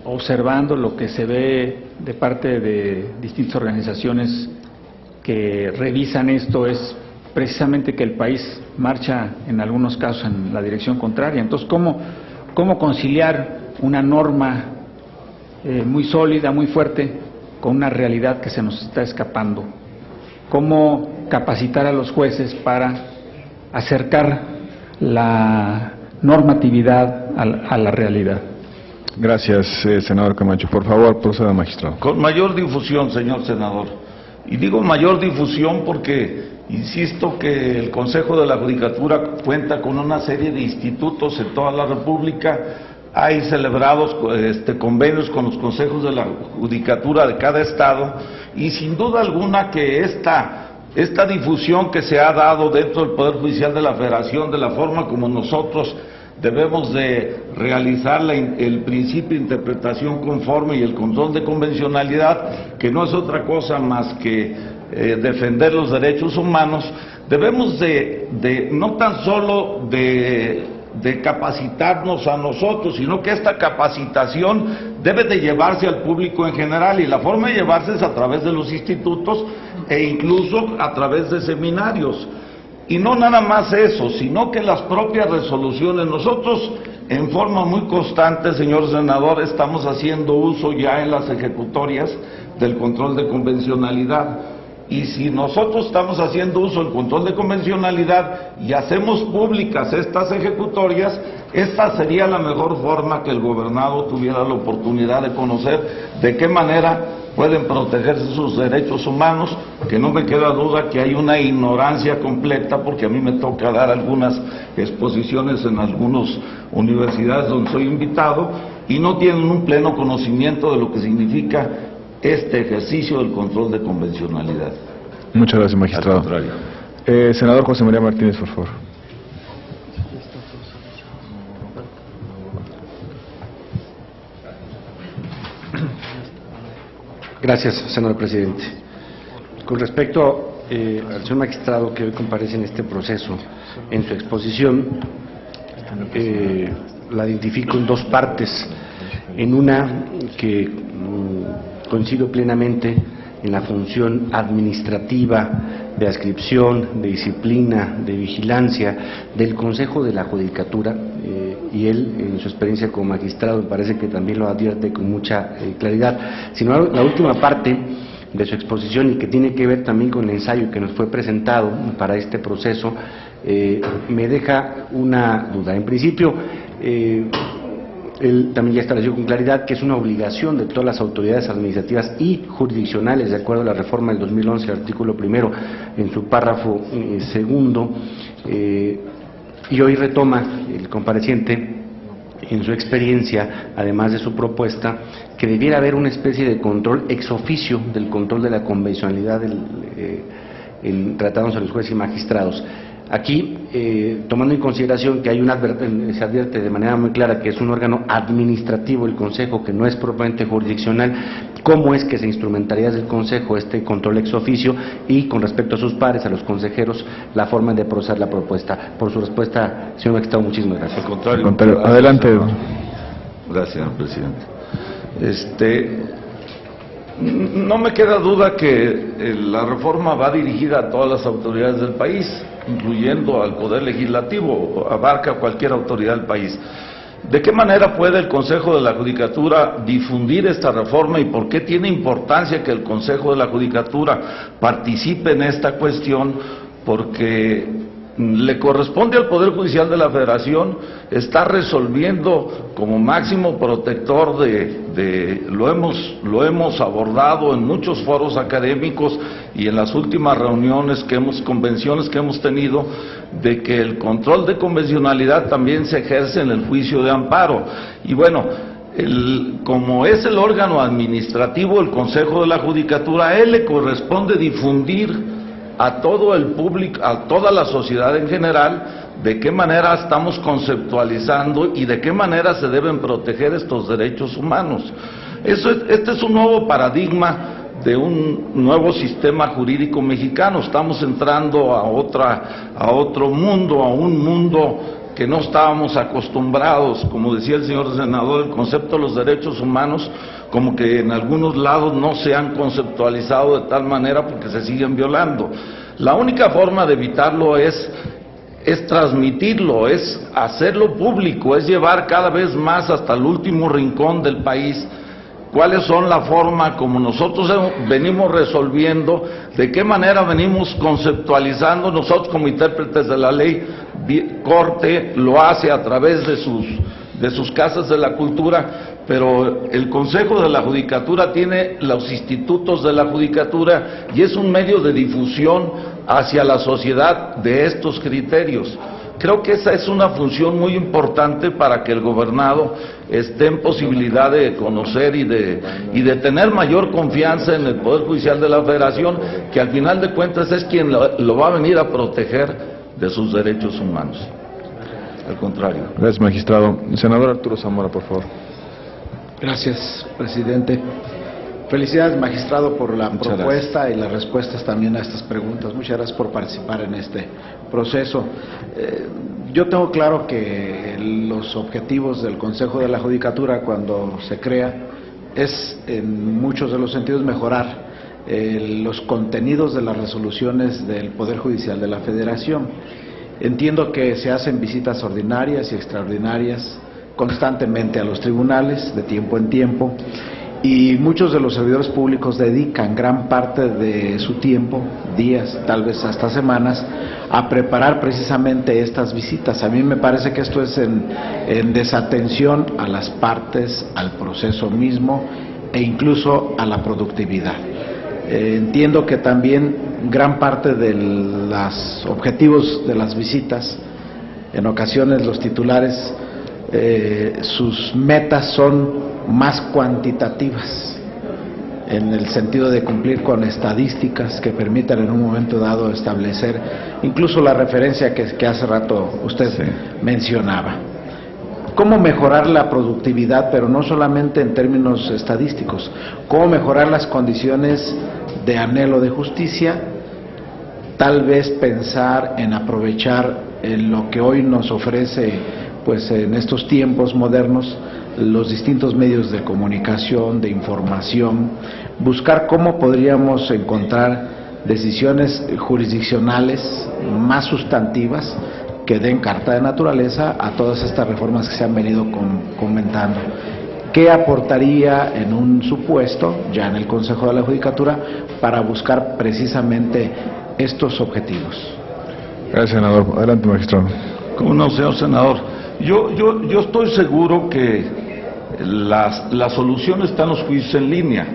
observando, lo que se ve de parte de distintas organizaciones que revisan esto, es precisamente que el país marcha en algunos casos en la dirección contraria. Entonces, ¿cómo conciliar una norma muy sólida, muy fuerte, con una realidad que se nos está escapando? ¿Cómo capacitar a los jueces para acercar la normatividad a la realidad? Gracias, senador Camacho. Por favor, proceda, magistrado. Con mayor difusión, señor senador. Y digo mayor difusión porque insisto que el Consejo de la Judicatura cuenta con una serie de institutos en toda la República. Hay celebrados convenios con los consejos de la Judicatura de cada estado, y sin duda alguna que esta difusión que se ha dado dentro del Poder Judicial de la Federación, de la forma como nosotros debemos de realizar el principio de interpretación conforme y el control de convencionalidad, que no es otra cosa más que defender los derechos humanos, debemos de no tan solo de capacitarnos a nosotros, sino que esta capacitación debe de llevarse al público en general, y la forma de llevarse es a través de los institutos e incluso a través de seminarios. Y no nada más eso, sino que las propias resoluciones, nosotros En forma muy constante, señor senador, estamos haciendo uso ya en las ejecutorias del control de convencionalidad. Y si nosotros estamos haciendo uso del control de convencionalidad y hacemos públicas estas ejecutorias, esta sería la mejor forma que el gobernado tuviera la oportunidad de conocer de qué manera pueden protegerse sus derechos humanos, que no me queda duda que hay una ignorancia completa, porque a mí me toca dar algunas exposiciones en algunas universidades donde soy invitado, y no tienen un pleno conocimiento de lo que significa este ejercicio del control de convencionalidad. Muchas gracias, magistrado. Al contrario. Senador José María Martínez, por favor. Gracias, senador presidente. Con respecto al señor magistrado que hoy comparece en este proceso, en su exposición, la identifico en dos partes. En una que coincido plenamente en la función administrativa de adscripción, de disciplina, de vigilancia del Consejo de la Judicatura, y él en su experiencia como magistrado me parece que también lo advierte con mucha claridad, sino la última parte de su exposición, y que tiene que ver también con el ensayo que nos fue presentado para este proceso, me deja una duda. En principio, él también ya estableció con claridad que es una obligación de todas las autoridades administrativas y jurisdiccionales, de acuerdo a la reforma del 2011, el artículo 1, en su párrafo 2, y hoy retoma el compareciente en su experiencia, además de su propuesta, que debiera haber una especie de control ex oficio del control de la convencionalidad en tratados a los jueces y magistrados. Aquí, tomando en consideración que hay se advierte de manera muy clara que es un órgano administrativo el Consejo, que no es propiamente jurisdiccional, ¿cómo es que se instrumentaría desde el Consejo este control ex oficio? Y con respecto a sus pares, a los consejeros, la forma de procesar la propuesta. Por su respuesta, señor magistrado, muchísimas gracias. Al contrario. Adelante. Gracias, señor presidente. No me queda duda que la reforma va dirigida a todas las autoridades del país, incluyendo al Poder Legislativo, abarca a cualquier autoridad del país. ¿De qué manera puede el Consejo de la Judicatura difundir esta reforma y por qué tiene importancia que el Consejo de la Judicatura participe en esta cuestión? Porque le corresponde al Poder Judicial de la Federación estar resolviendo como máximo protector lo hemos abordado en muchos foros académicos y en las últimas convenciones que hemos tenido, de que el control de convencionalidad también se ejerce en el juicio de amparo. Y bueno, como es el órgano administrativo del Consejo de la Judicatura, a él le corresponde difundir a todo el público, a toda la sociedad en general, de qué manera estamos conceptualizando y de qué manera se deben proteger estos derechos humanos. Este es un nuevo paradigma de un nuevo sistema jurídico mexicano. Estamos entrando a otro mundo, a un mundo que no estábamos acostumbrados. Como decía el señor senador, el concepto de los derechos humanos como que en algunos lados no se han conceptualizado de tal manera porque se siguen violando. La única forma de evitarlo es transmitirlo, es hacerlo público, es llevar cada vez más hasta el último rincón del país cuáles son la forma como nosotros venimos resolviendo, de qué manera venimos conceptualizando nosotros como intérpretes de la ley. Corte lo hace a través de sus casas de la cultura, pero el Consejo de la Judicatura tiene los institutos de la Judicatura y es un medio de difusión hacia la sociedad de estos criterios. Creo que esa es una función muy importante para que el gobernado esté en posibilidad de conocer y de tener mayor confianza en el Poder Judicial de la Federación, que al final de cuentas es quien lo va a venir a proteger de sus derechos humanos. Al contrario. Gracias, magistrado. Senador Arturo Zamora, por favor. Gracias, presidente. Felicidades, magistrado, por la Muchas propuesta gracias. y las respuestas también a estas preguntas. Muchas gracias por participar en este proceso. Yo tengo claro que los objetivos del Consejo de la Judicatura, cuando se crea, es en muchos de los sentidos mejorar los contenidos de las resoluciones del Poder Judicial de la Federación. Entiendo que se hacen visitas ordinarias y extraordinarias constantemente a los tribunales de tiempo en tiempo, y muchos de los servidores públicos dedican gran parte de su tiempo, días, tal vez hasta semanas, a preparar precisamente estas visitas. A mí me parece que esto es en desatención a las partes, al proceso mismo e incluso a la productividad. Entiendo que también gran parte de los objetivos de las visitas, en ocasiones los titulares, sus metas son más cuantitativas, en el sentido de cumplir con estadísticas que permitan en un momento dado establecer incluso la referencia que hace rato usted mencionaba. ¿Cómo mejorar la productividad, pero no solamente en términos estadísticos? ¿Cómo mejorar las condiciones de anhelo de justicia? Tal vez pensar en aprovechar lo que hoy nos ofrece, pues en estos tiempos modernos, los distintos medios de comunicación, de información, buscar cómo podríamos encontrar decisiones jurisdiccionales más sustantivas que den carta de naturaleza a todas estas reformas que se han venido comentando. ¿Qué aportaría en un supuesto, ya en el Consejo de la Judicatura, para buscar precisamente estos objetivos? Gracias, senador. Adelante, magistrado. Como no, señor senador. Yo estoy seguro que la solución está en los juicios en línea.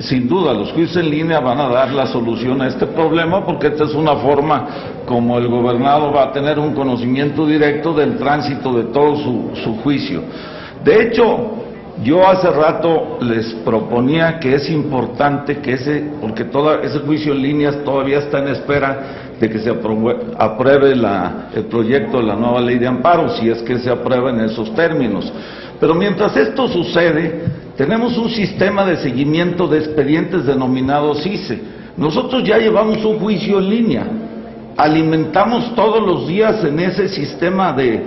Sin duda, los juicios en línea van a dar la solución a este problema, porque esta es una forma como el gobernado va a tener un conocimiento directo del tránsito de todo su juicio. De hecho, yo hace rato les proponía que es importante que porque ese juicio en línea todavía está en espera de que se apruebe el proyecto de la nueva ley de amparo, si es que se aprueba en esos términos. Pero mientras esto sucede, tenemos un sistema de seguimiento de expedientes denominado CICE. Nosotros ya llevamos un juicio en línea, alimentamos todos los días en ese sistema de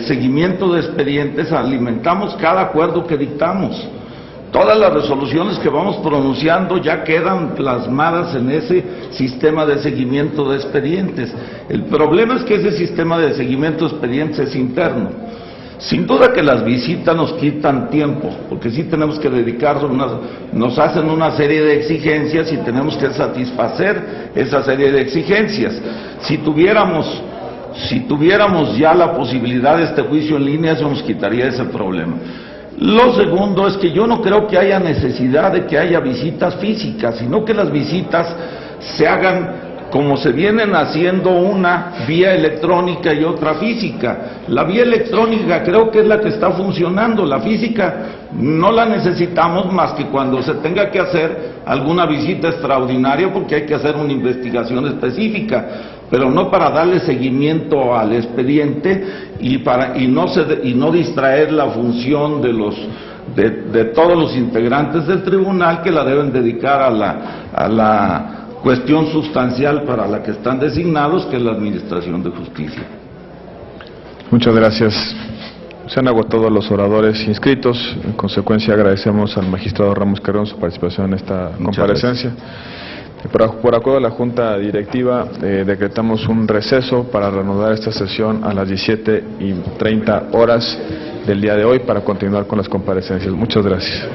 seguimiento de expedientes, alimentamos cada acuerdo que dictamos. Todas las resoluciones que vamos pronunciando ya quedan plasmadas en ese sistema de seguimiento de expedientes. El problema es que ese sistema de seguimiento de expedientes es interno. Sin duda que las visitas nos quitan tiempo, porque sí tenemos que dedicarnos, nos hacen una serie de exigencias y tenemos que satisfacer esa serie de exigencias. Si tuviéramos ya la posibilidad de este juicio en línea, eso nos quitaría ese problema. Lo segundo es que yo no creo que haya necesidad de que haya visitas físicas, sino que las visitas se hagan como se vienen haciendo, una vía electrónica y otra física. La vía electrónica creo que es la que está funcionando, la física no la necesitamos más que cuando se tenga que hacer alguna visita extraordinaria, porque hay que hacer una investigación específica, pero no para darle seguimiento al expediente y no distraer la función de todos los integrantes del tribunal, que la deben dedicar a la cuestión sustancial para la que están designados, que es la administración de justicia. Muchas gracias. Se han agotado los oradores inscritos. En consecuencia, agradecemos al magistrado Ramos Carrión su participación en esta comparecencia. Por acuerdo de la Junta Directiva, decretamos un receso para reanudar esta sesión a las 17:30 horas del día de hoy para continuar con las comparecencias. Muchas gracias.